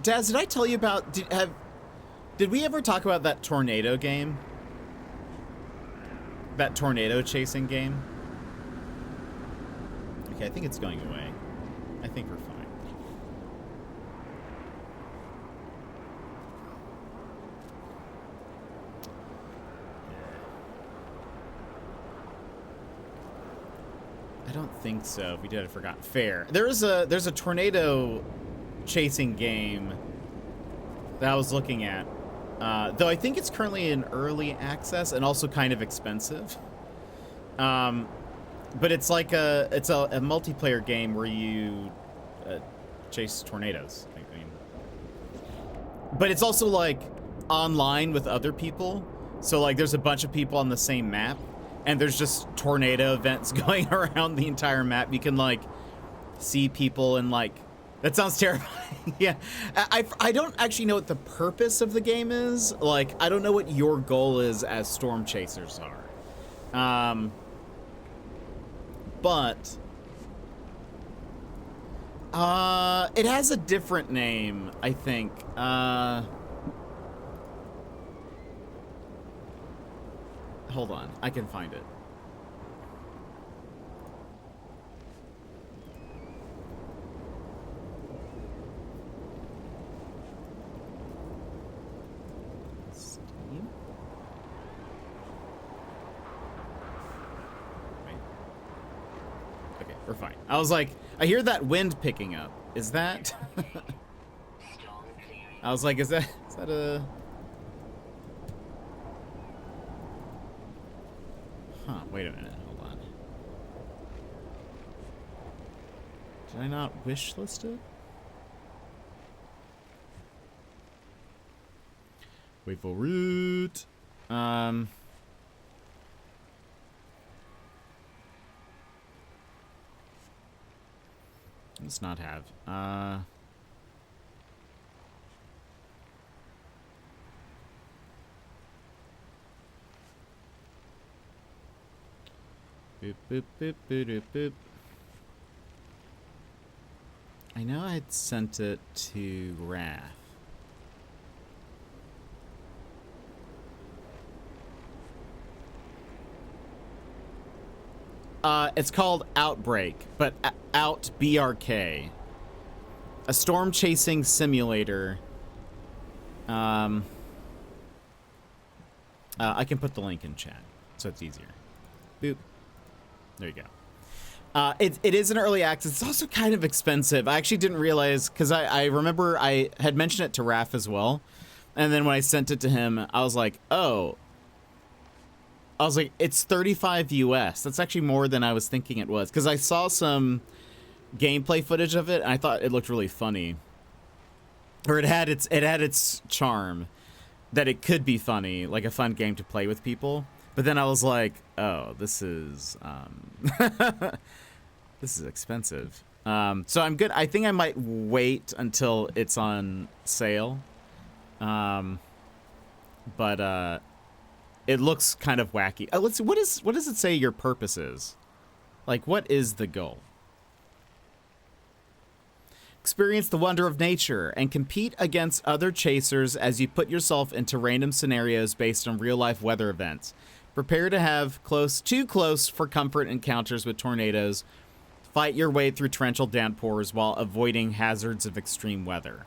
Daz, did I tell you about? Did we ever talk about that tornado game? That tornado chasing game? Okay, I think it's going away. I think we're fine. I don't think so. If we did, I forgot. Fair. There's a tornado chasing game that I was looking at. Though I think it's currently in early access and also kind of expensive. But it's like a multiplayer game where you chase tornadoes. I mean, but it's also like online with other people. So like there's a bunch of people on the same map, and there's just tornado events going around the entire map. You can like see people and like, that sounds terrifying. Yeah, I don't actually know what the purpose of the game is. Like, I don't know what your goal is as storm chasers are. But it has a different name, I think. Hold on, I can find it. Steam? Wait. Okay, we're fine. I was like, I hear that wind picking up. Is that? I was like, is that a... Huh, wait a minute, hold on. Did I not wish list it? Wait for it. Let's not have. Boop, boop, boop, boop, boop, boop. I know I had sent it to Wrath. It's called Outbreak, but Out BRK. A storm chasing simulator. I can put the link in chat, so it's easier. Boop. There you go. It is an early access. It's also kind of expensive. I actually didn't realize, because I remember I had mentioned it to Raph as well. And then when I sent it to him, I was like, oh. I was like, it's 35 US. That's actually more than I was thinking it was. Because I saw some gameplay footage of it, and I thought it looked really funny. Or it had its charm that it could be funny, like a fun game to play with people. But then I was like, oh, this is this is expensive. So I'm good. I think I might wait until it's on sale. But it looks kind of wacky. Let's see, what does it say your purpose is? Like, what is the goal? Experience the wonder of nature and compete against other chasers as you put yourself into random scenarios based on real-life weather events. Prepare to have too close for comfort encounters with tornadoes. Fight your way through torrential downpours while avoiding hazards of extreme weather.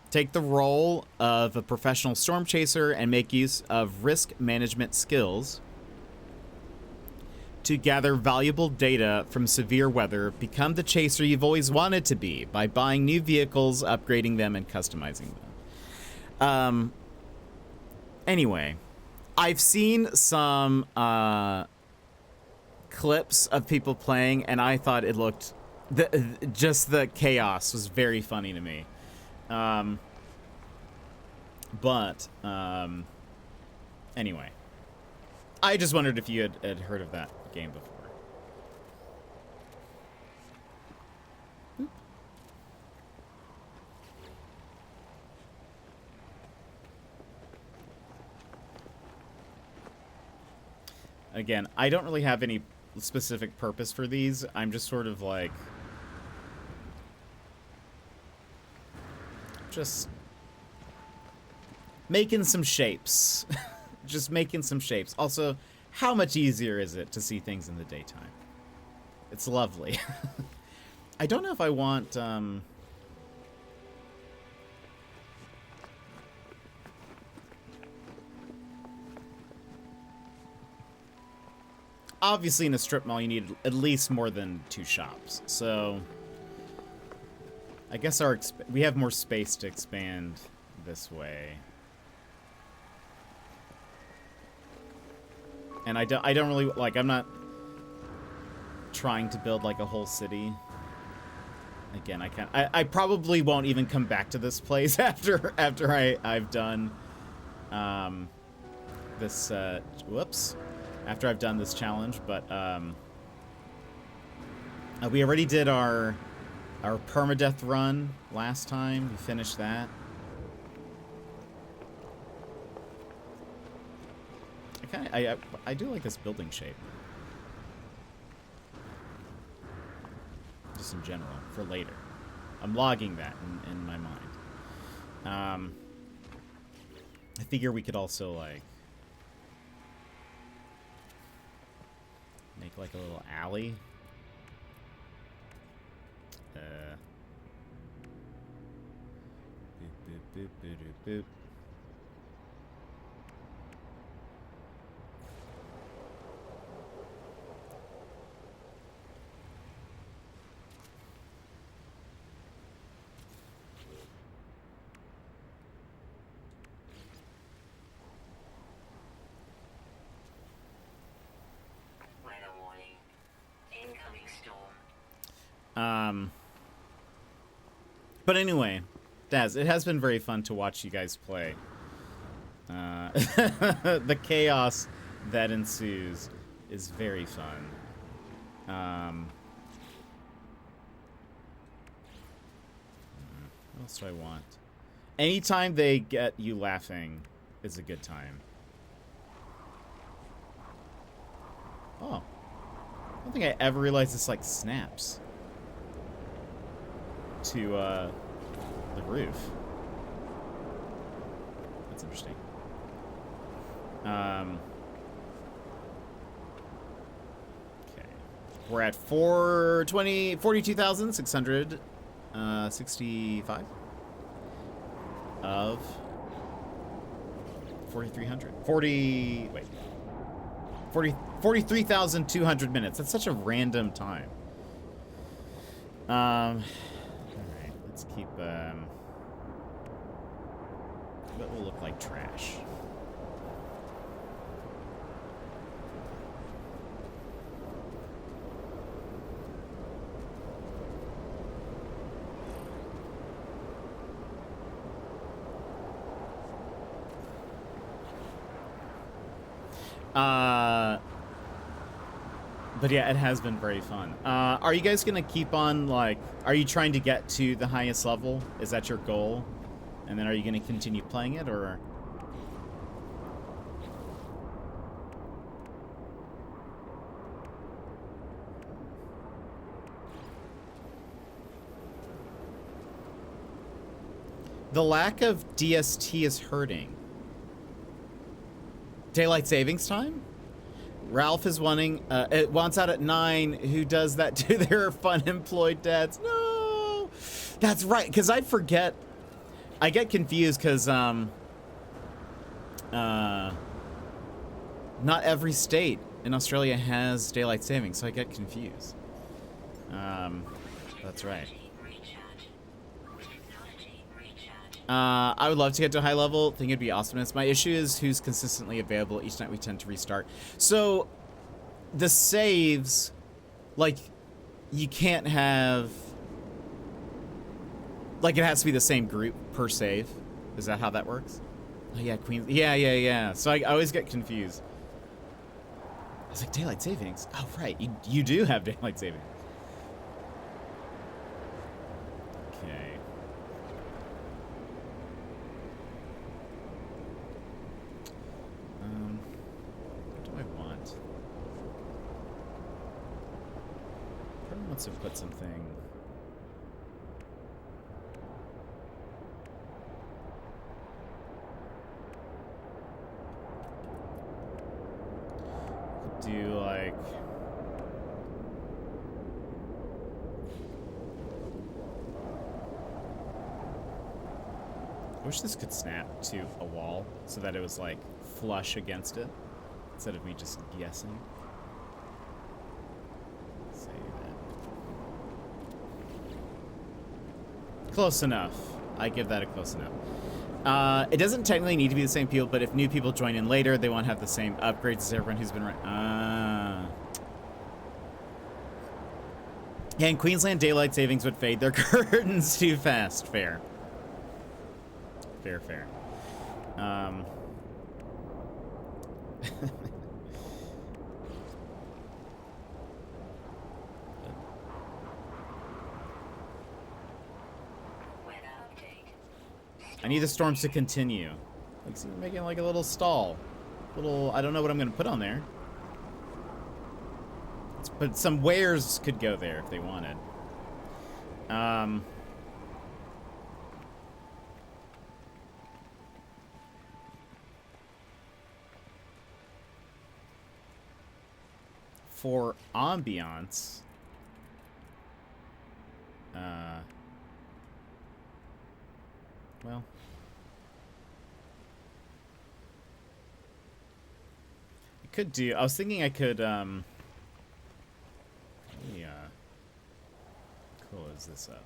Take the role of a professional storm chaser and make use of risk management skills to gather valuable data from severe weather. Become the chaser you've always wanted to be by buying new vehicles, upgrading them, and customizing them. Anyway, I've seen some clips of people playing, and I thought it looked... just the chaos was very funny to me. Anyway, I just wondered if you had heard of that game before. Oop. Again, I don't really have any specific purpose for these. I'm just sort of like... just making some shapes. Just making some shapes. Also, how much easier is it to see things in the daytime? It's lovely. I don't know if I want... Obviously, in a strip mall, you need at least more than 2 shops. So, I guess we have more space to expand this way. And I don't really, like, I'm not trying to build, like, a whole city. Again, I probably won't even come back to this place after I've done, this, whoops. After I've done this challenge, but, we already did our permadeath run last time. We finished that. I do like this building shape. Just in general, for later. I'm logging that in my mind. I figure we could also, like, make, like, a little alley. Boop, boop, boop, boop, boop, boop. But anyway, Daz, it has been very fun to watch you guys play. The chaos that ensues is very fun. else do I want? Anytime they get you laughing is a good time. Oh. I don't think I ever realized this, like, snaps to, the roof. That's interesting. Okay. We're at 42,665 of 4,300. 43,200 minutes. That's such a random time. All right, let's keep, what will look like trash? But yeah, it has been very fun. Are you guys gonna keep on, like, are you trying to get to the highest level? Is that your goal? And then are you gonna continue playing it, or? The lack of DST is hurting. Daylight savings time? Ralph is wanting, it wants out at 9. Who does that to their unemployed dads? No! That's right, because I forget. I get confused because, not every state in Australia has daylight savings, so I get confused. That's right. I would love to get to a high level. Think it'd be awesomeness. My issue is who's consistently available. Each night we tend to restart. So the saves, like, you can't have, like, it has to be the same group per save. Is that how that works? Oh yeah, Queens. Yeah. So I always get confused. I was like, daylight savings. Oh right, you do have daylight savings. Okay. What do I want? Probably wants to put something. Do like. I wish this could snap to a wall so that it was like flush against it instead of me just guessing. Save it. Close enough. I give that a close enough. It doesn't technically need to be the same people, but if new people join in later, they won't have the same upgrades as everyone who's been right. Yeah, in Queensland, daylight savings would fade their curtains too fast. Fair. Fair. I need the storms to continue. Like, see, we're making like a little stall. I don't know what I'm gonna put on there. But some wares could go there if they wanted. For ambiance, well, I could do. I was thinking I could close this up.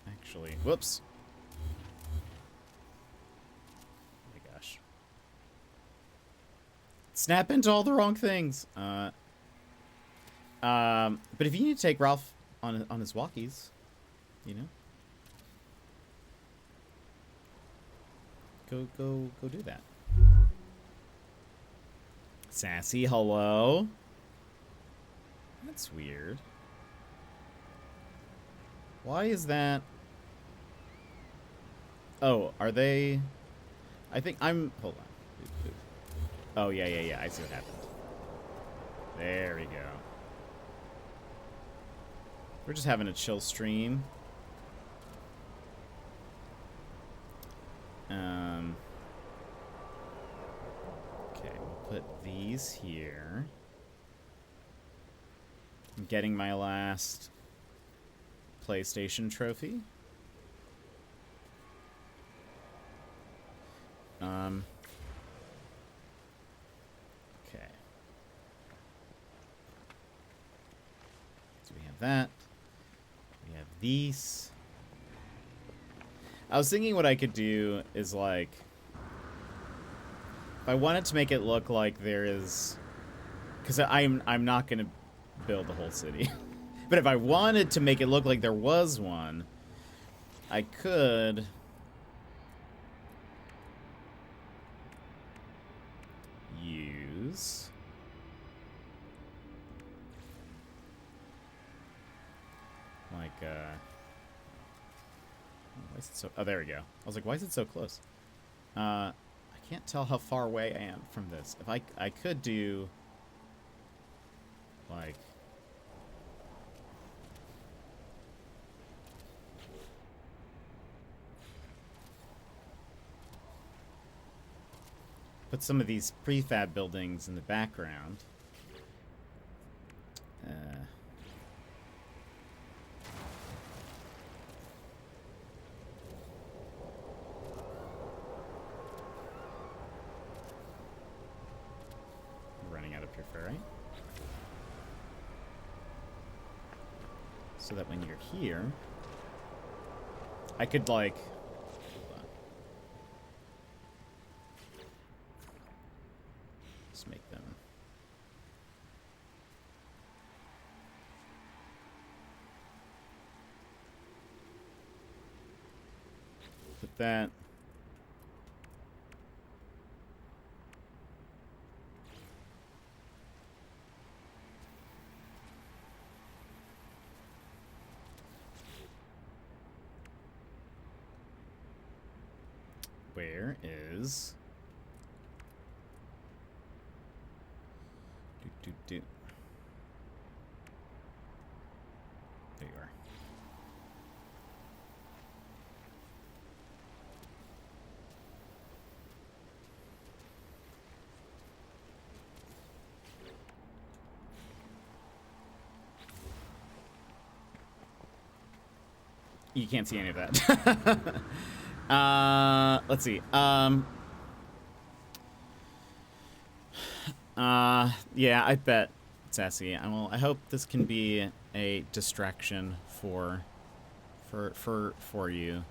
Actually, whoops. Snap into all the wrong things. But if you need to take Ralph on his walkies, you know, go do that. Sassy, hello. That's weird. Why is that? Oh, are they? I think I'm. Hold on. Oh, yeah. I see what happened. There we go. We're just having a chill stream. Okay, we'll put these here. I'm getting my last PlayStation trophy. Okay. So we have that. We have these. I was thinking what I could do is, like, if I wanted to make it look like there is, because I'm not gonna build the whole city, but if I wanted to make it look like there was one, I could use like why is it so? Oh, there we go. I was like, why is it so close? I can't tell how far away I am from this. If I could do like put some of these prefab buildings in the background. Running out of pure ferrite. So that when you're here, I could, like, let's make them. Put that. Where is... There you are. You can't see any of that. Let's see. Yeah, I bet, Sassy. I hope this can be a distraction for you.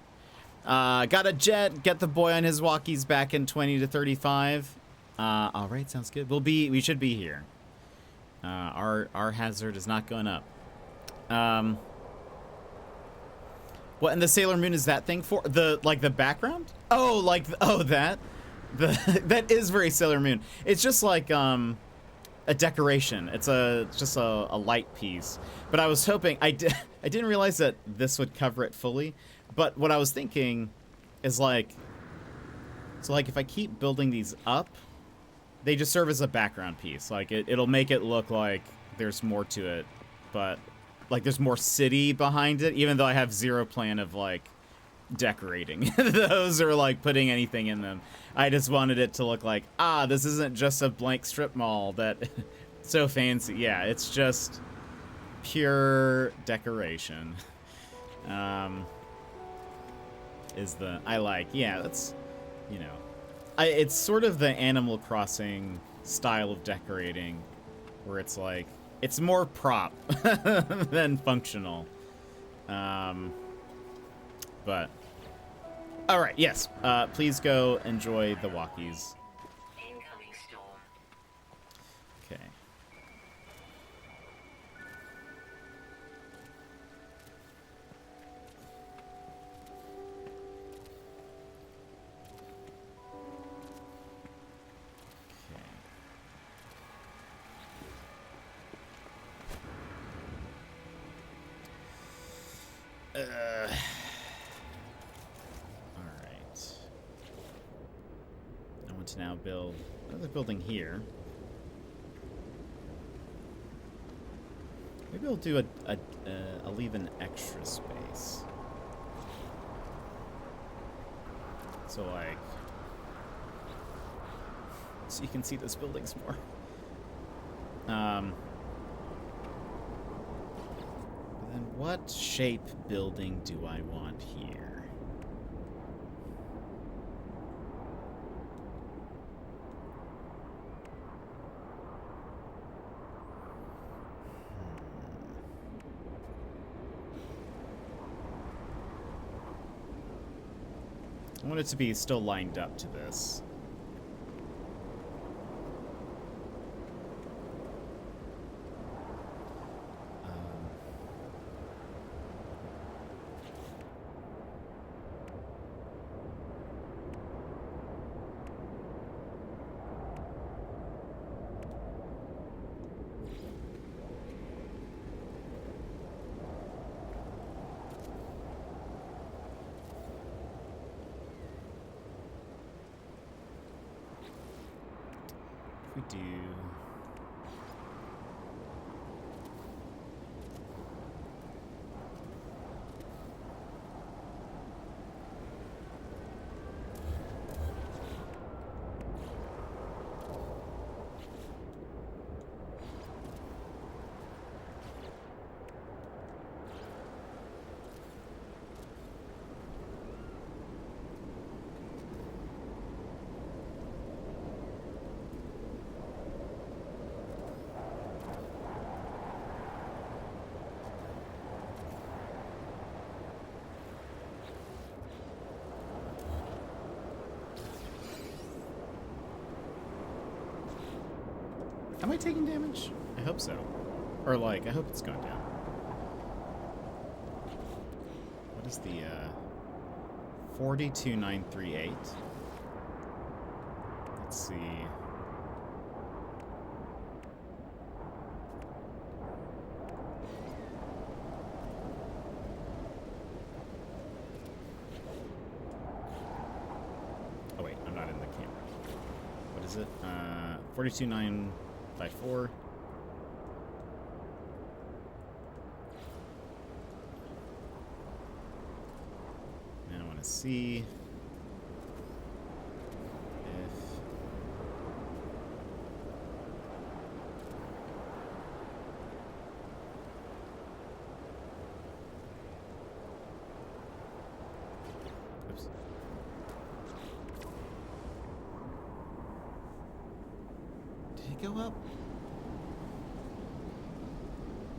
Got a jet. Get the boy on his walkies back in 20 to 35. All right, sounds good. We should be here. Our hazard is not going up. What in the Sailor Moon is that thing for? The background? Oh, that? That is very Sailor Moon. It's just like a decoration. It's just a light piece. But I was hoping I didn't realize that this would cover it fully. But what I was thinking is like if I keep building these up, they just serve as a background piece. Like it'll make it look like there's more to it, but like there's more city behind it, even though I have zero plan of like decorating those or like putting anything in them. I just wanted it to look like, this isn't just a blank strip mall that so fancy. Yeah, it's just pure decoration. That's, it's sort of the Animal Crossing style of decorating where it's like, it's more prop than functional. But all right, yes. Please go enjoy the walkies. Incoming storm. Okay. Alright. I want to now build another building here. Maybe I'll do I'll leave an extra space. So like, so you can see those buildings more. But then what shape building do I want here? I want it to be still lined up to this. We do. Am I taking damage? I hope so. Or like, I hope it's going down. What is the 42938? Let's see. Oh wait, I'm not in the camera. What is it? 42954. And I want to see if oops. Did it go up?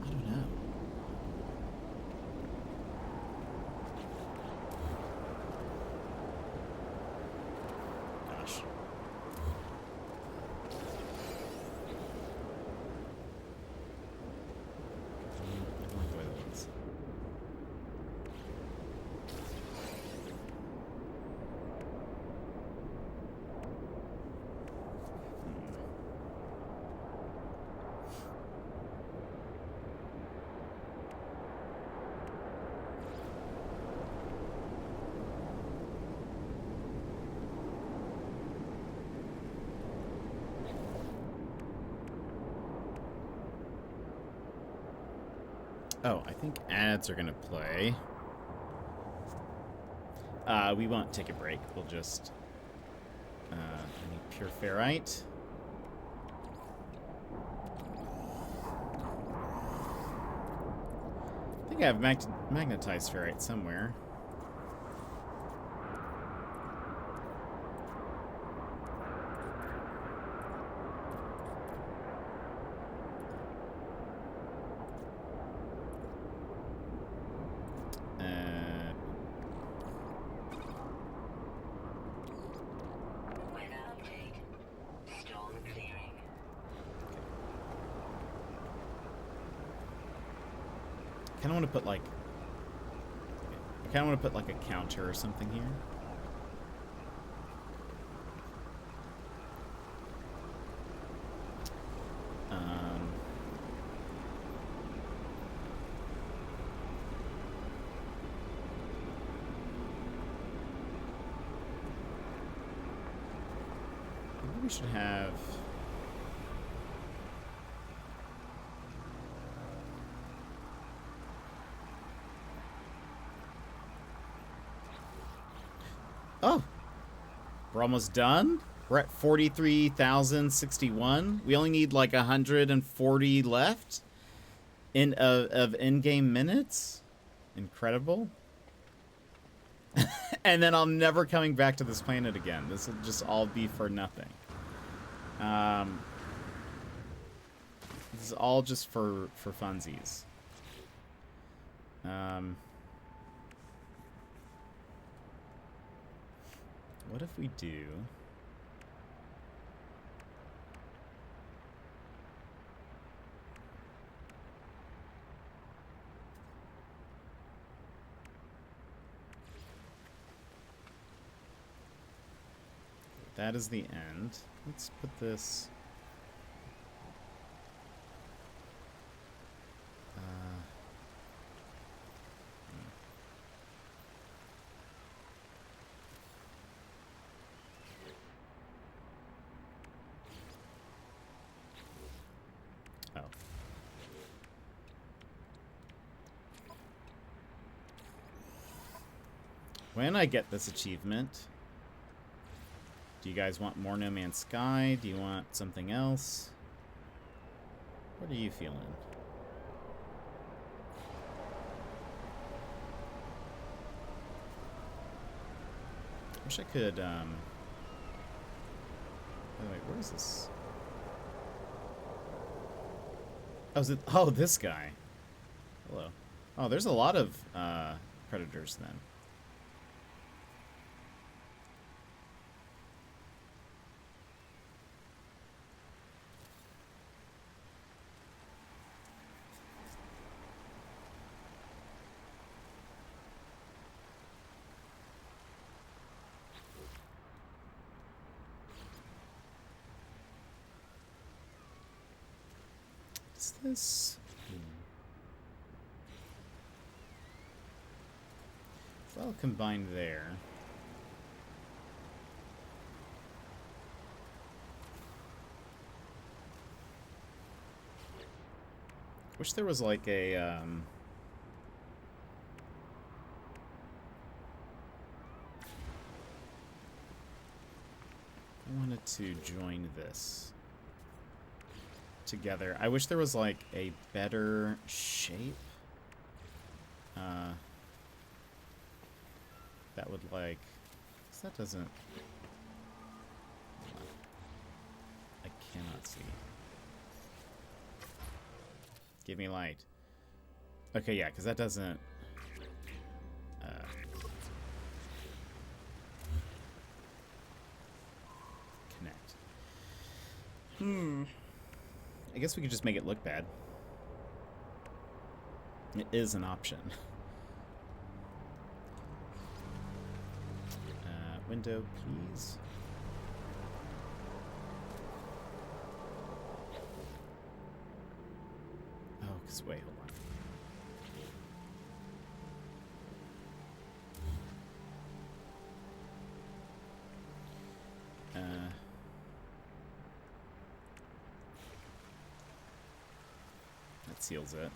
I don't know. Gosh. I don't like the way that looks. Oh, I think ads are gonna play. We won't take a break. We'll just I need pure ferrite. I think I have magnetized ferrite somewhere. I kind of want to put like a counter or something here. should have... Oh! We're almost done? We're at 43,061. We only need like 140 left of in-game minutes. Incredible. And then I'm never coming back to this planet again. This will just all be for nothing. This is all just for funsies. What if we do... That is the end. Let's put this... Oh. When I get this achievement... Do you guys want more No Man's Sky? Do you want something else? What are you feeling? Wish I could, By the way, where is this? Oh, is it... Oh, this guy. Hello. Oh, there's a lot of, predators then. What's this? It's all combined there. Wish there was like a I wanted to join this together. I wish there was like a better shape. That would like... 'cause that doesn't... I cannot see. Give me light. Okay, yeah, because that doesn't... connect. I guess we could just make it look bad. It is an option. Window, please. Oh, because wait, hold on. That seals it.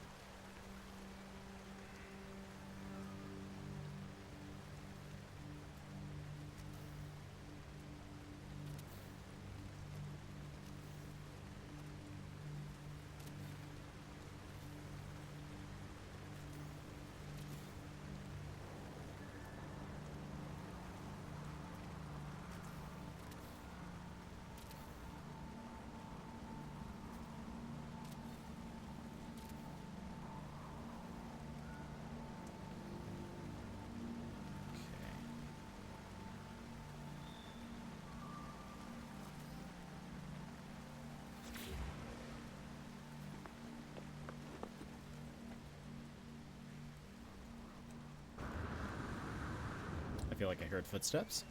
I feel like I heard footsteps.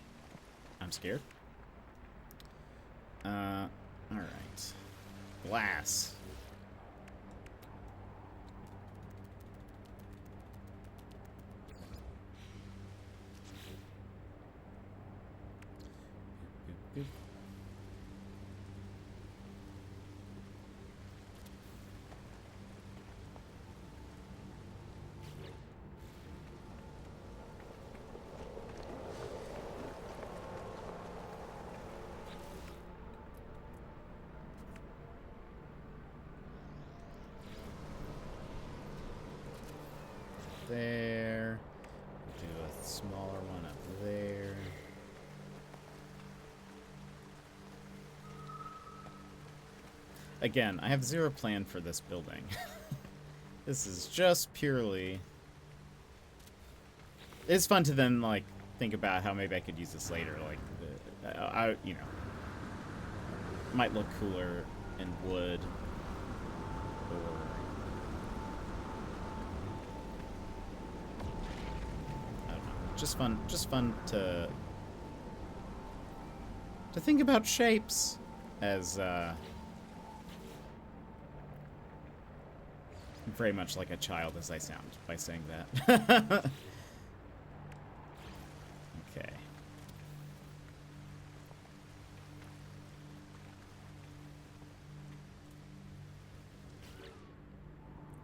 I'm scared. Alright. Glass. Boop, boop, boop. there. Do a smaller one up there. Again, I have zero plan for this building. This is just purely... It's fun to then, like, think about how maybe I could use this later. Like, you know, might look cooler in wood, or I don't know, just fun to think about shapes as very much like a child as I sound by saying that. Okay.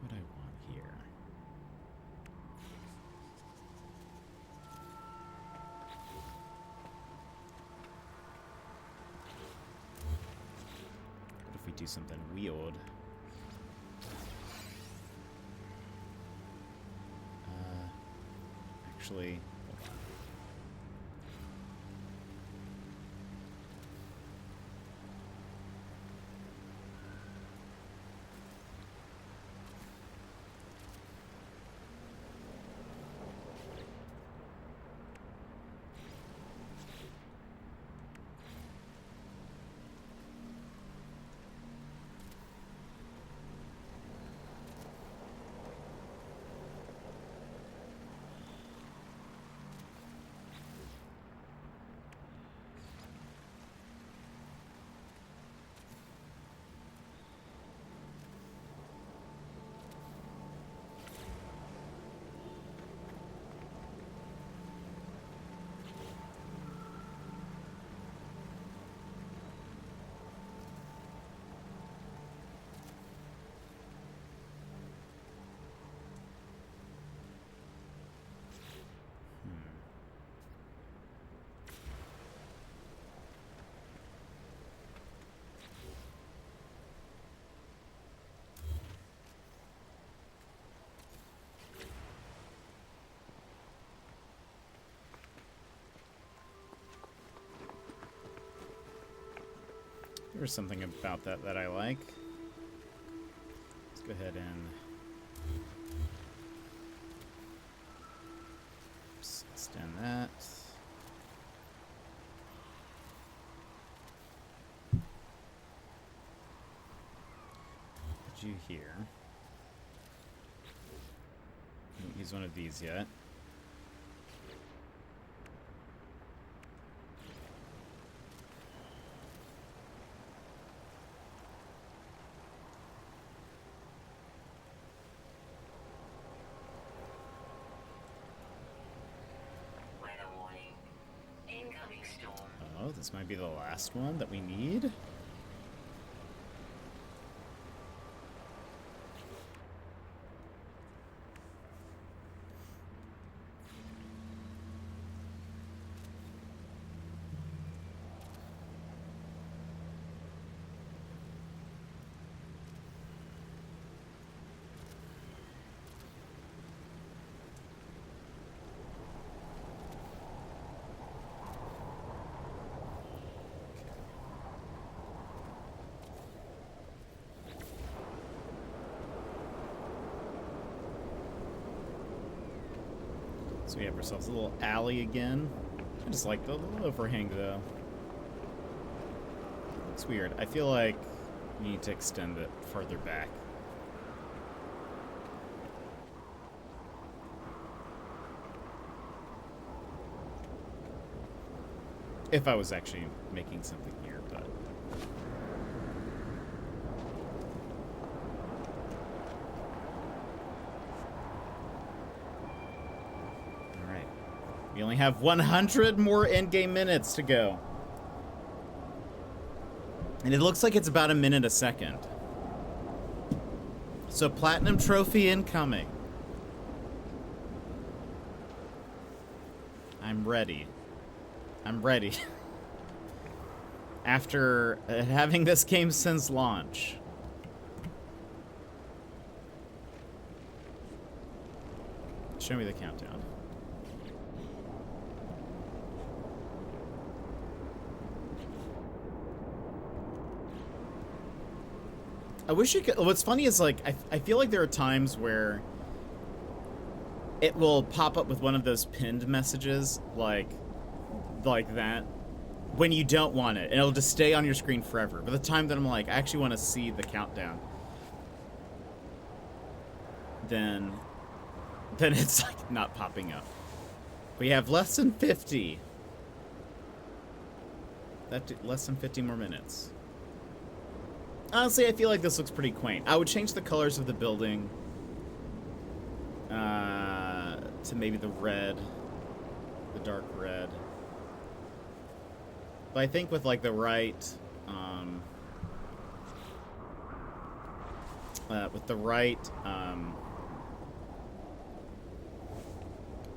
What I want here. What if we do something weird? Actually, hold on. There's something about that that I like. Let's go ahead and extend that. Put you here. Don't use one of these yet. Oh, this might be the last one that we need. So we have ourselves a little alley again. I just like the little overhang, though. Looks weird. I feel like we need to extend it further back. If I was actually making something here, but... We only have 100 more endgame minutes to go. And it looks like it's about a minute a second. So platinum trophy incoming. I'm ready. I'm ready. After having this game since launch. Show me the countdown. I wish you could. What's funny is, like, I feel like there are times where it will pop up with one of those pinned messages, like that, when you don't want it, and it'll just stay on your screen forever. But the time that I'm like, I actually want to see the countdown, then it's like not popping up. We have less than 50. Less than 50 more minutes. Honestly, I feel like this looks pretty quaint. I would change the colors of the building to maybe the red, the dark red. But I think with like the right,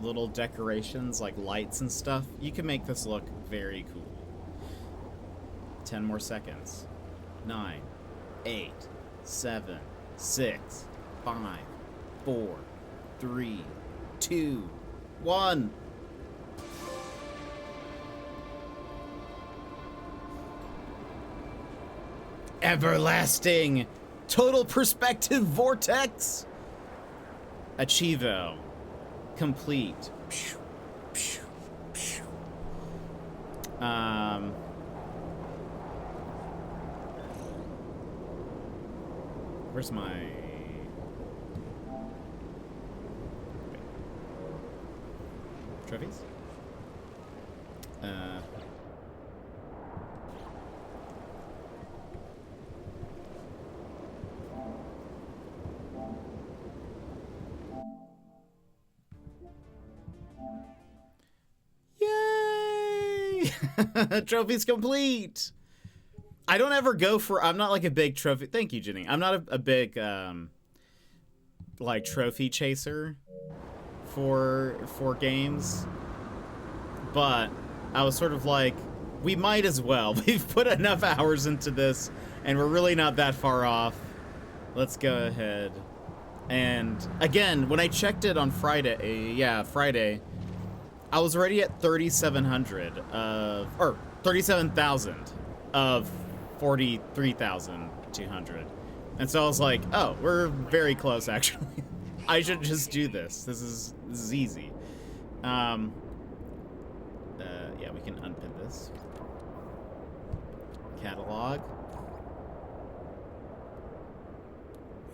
little decorations like lights and stuff, you can make this look very cool. 10 more seconds. 9, 8, 7, 6, 5, 4, 3, 2, 1. Everlasting total perspective vortex. Achievo. Complete. Where's my... trophies? Yay! Trophies complete! I don't ever go for... I'm not like a big trophy... Thank you, Jenny. I'm not a big, like, trophy chaser for games. But I was sort of like, we might as well. We've put enough hours into this, and we're really not that far off. Let's go ahead. And, again, when I checked it on Friday, Friday, I was already at 3,700 of... or 37,000 of 43,200. And so I was like, oh, we're very close, actually. I should just do this. This is easy. Yeah, we can unpin this. Catalog.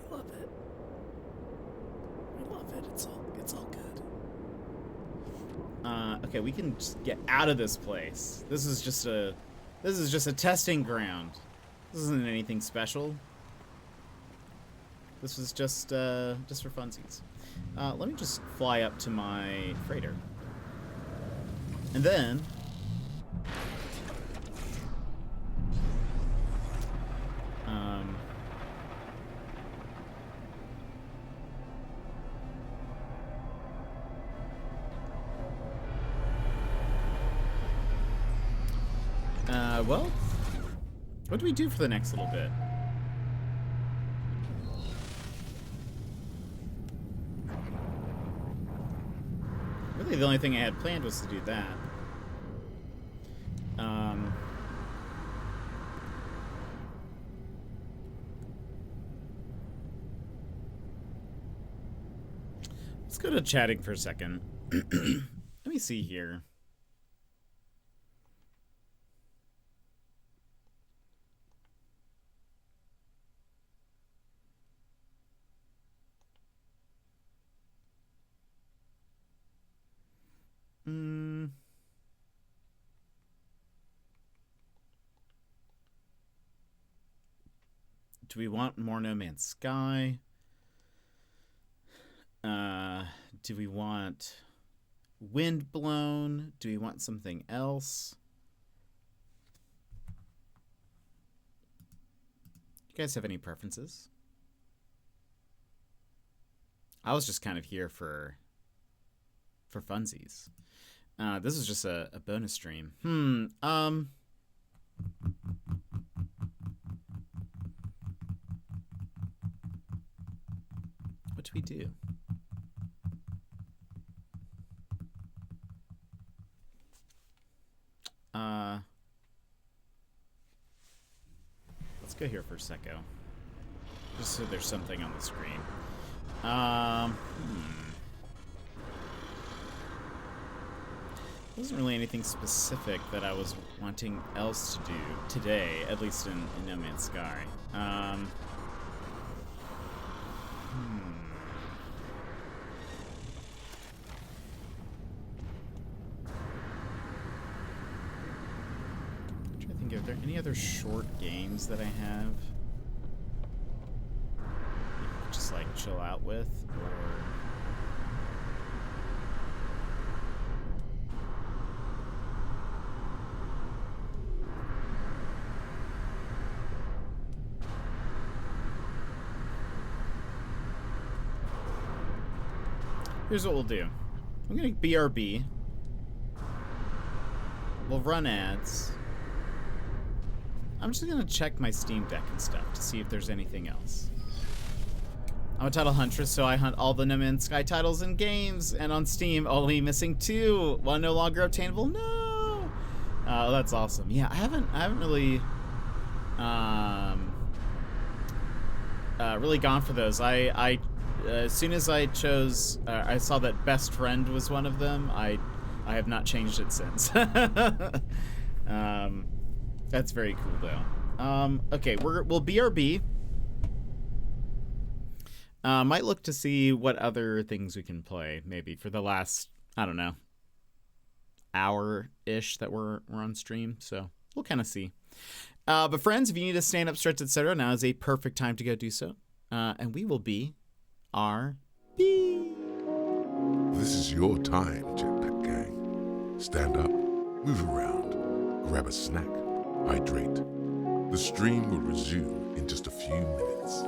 We love it. We love it. It's all good. Okay, we can just get out of this place. This is just a testing ground. This isn't anything special. This was just for funsies. Let me just fly up to my freighter. And then... well, what do we do for the next little bit? Really, the only thing I had planned was to do that. Let's go to chatting for a second. Let me see here. Do we want more No Man's Sky? Do we want Windblown? Do we want something else? You guys have any preferences? I was just kind of here for funsies. This is just a bonus stream. What do we do? go here for a second. Just so there's something on the screen. Wasn't really anything specific that I was wanting else to do today, at least in No Man's Sky. I'm trying to think, are there any other short games that I have? Just like chill out with, or here's what we'll do. I'm gonna BRB. We'll run ads. I'm just gonna check my Steam Deck and stuff to see if there's anything else. I'm a title huntress, so I hunt all the No Man's Sky titles and games, and on Steam, only missing 2. One no longer obtainable. No. Oh, that's awesome. Yeah, I haven't really, really gone for those. I as soon as I chose, I saw that Best Friend was one of them. I have not changed it since. That's very cool though. Okay, we'll BRB. Might look to see what other things we can play, maybe for the last, I don't know, hour-ish that we're on stream. So we'll kind of see. But friends, if you need to stand up, stretch, etc., now is a perfect time to go do so. And we will be RB. This is your time, Jetpack Gang. Stand up, move around, grab a snack, hydrate. The stream will resume in just a few minutes.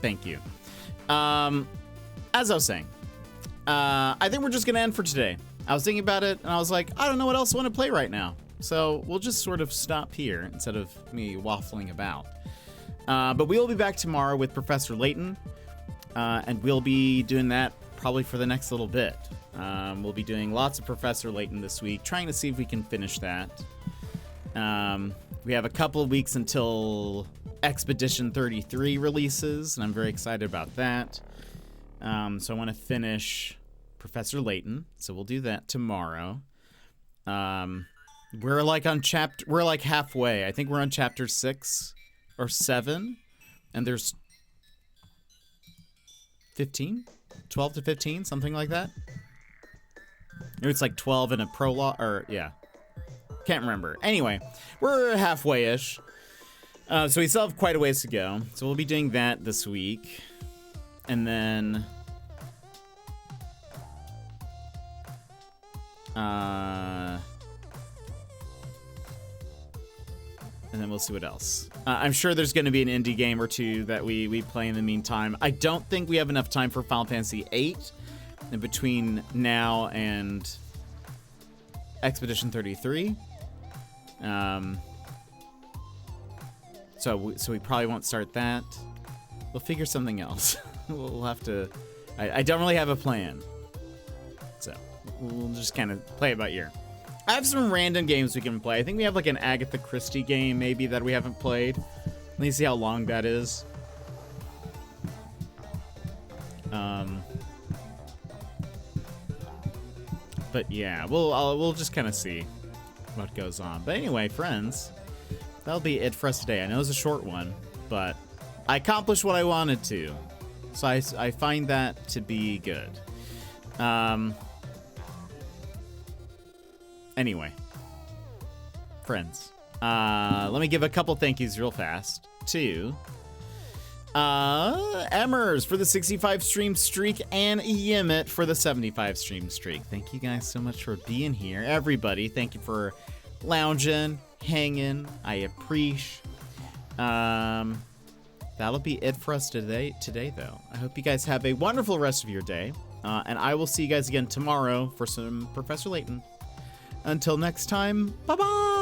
Thank you. As I was saying, I think we're just going to end for today. I was thinking about it, and I was like, I don't know what else I want to play right now. So we'll just sort of stop here instead of me waffling about. But we will be back tomorrow with Professor Layton, and we'll be doing that probably for the next little bit. We'll be doing lots of Professor Layton this week, trying to see if we can finish that. We have a couple of weeks until Expedition 33 releases, and I'm very excited about that. So I want to finish Professor Layton, so we'll do that tomorrow. We're like halfway. I think we're on chapter 6 or 7, and there's 12 to 15, something like that. Maybe it's like 12 in a prologue, or yeah. Can't remember. Anyway, we're halfway-ish. So we still have quite a ways to go. So we'll be doing that this week. And then... and then we'll see what else. I'm sure there's going to be an indie game or two that we play in the meantime. I don't think we have enough time for Final Fantasy VIII in between now and Expedition 33. So we probably won't start that. We'll figure something else. We'll have to... I don't really have a plan. So we'll just kind of play it by ear. I have some random games we can play. I think we have like an Agatha Christie game maybe that we haven't played. Let me see how long that is. But yeah, we'll just kind of see what goes on. But anyway, friends, that'll be it for us today. I know it's a short one, but I accomplished what I wanted to. So I find that to be good. Anyway, friends, let me give a couple thank yous real fast to Emmers for the 65 stream streak and Yimit for the 75 stream streak. Thank you guys so much for being here. Everybody, thank you for lounging, hanging. I appreciate. That'll be it for us today though. I hope you guys have a wonderful rest of your day. And I will see you guys again tomorrow for some Professor Layton. Until next time, bye-bye!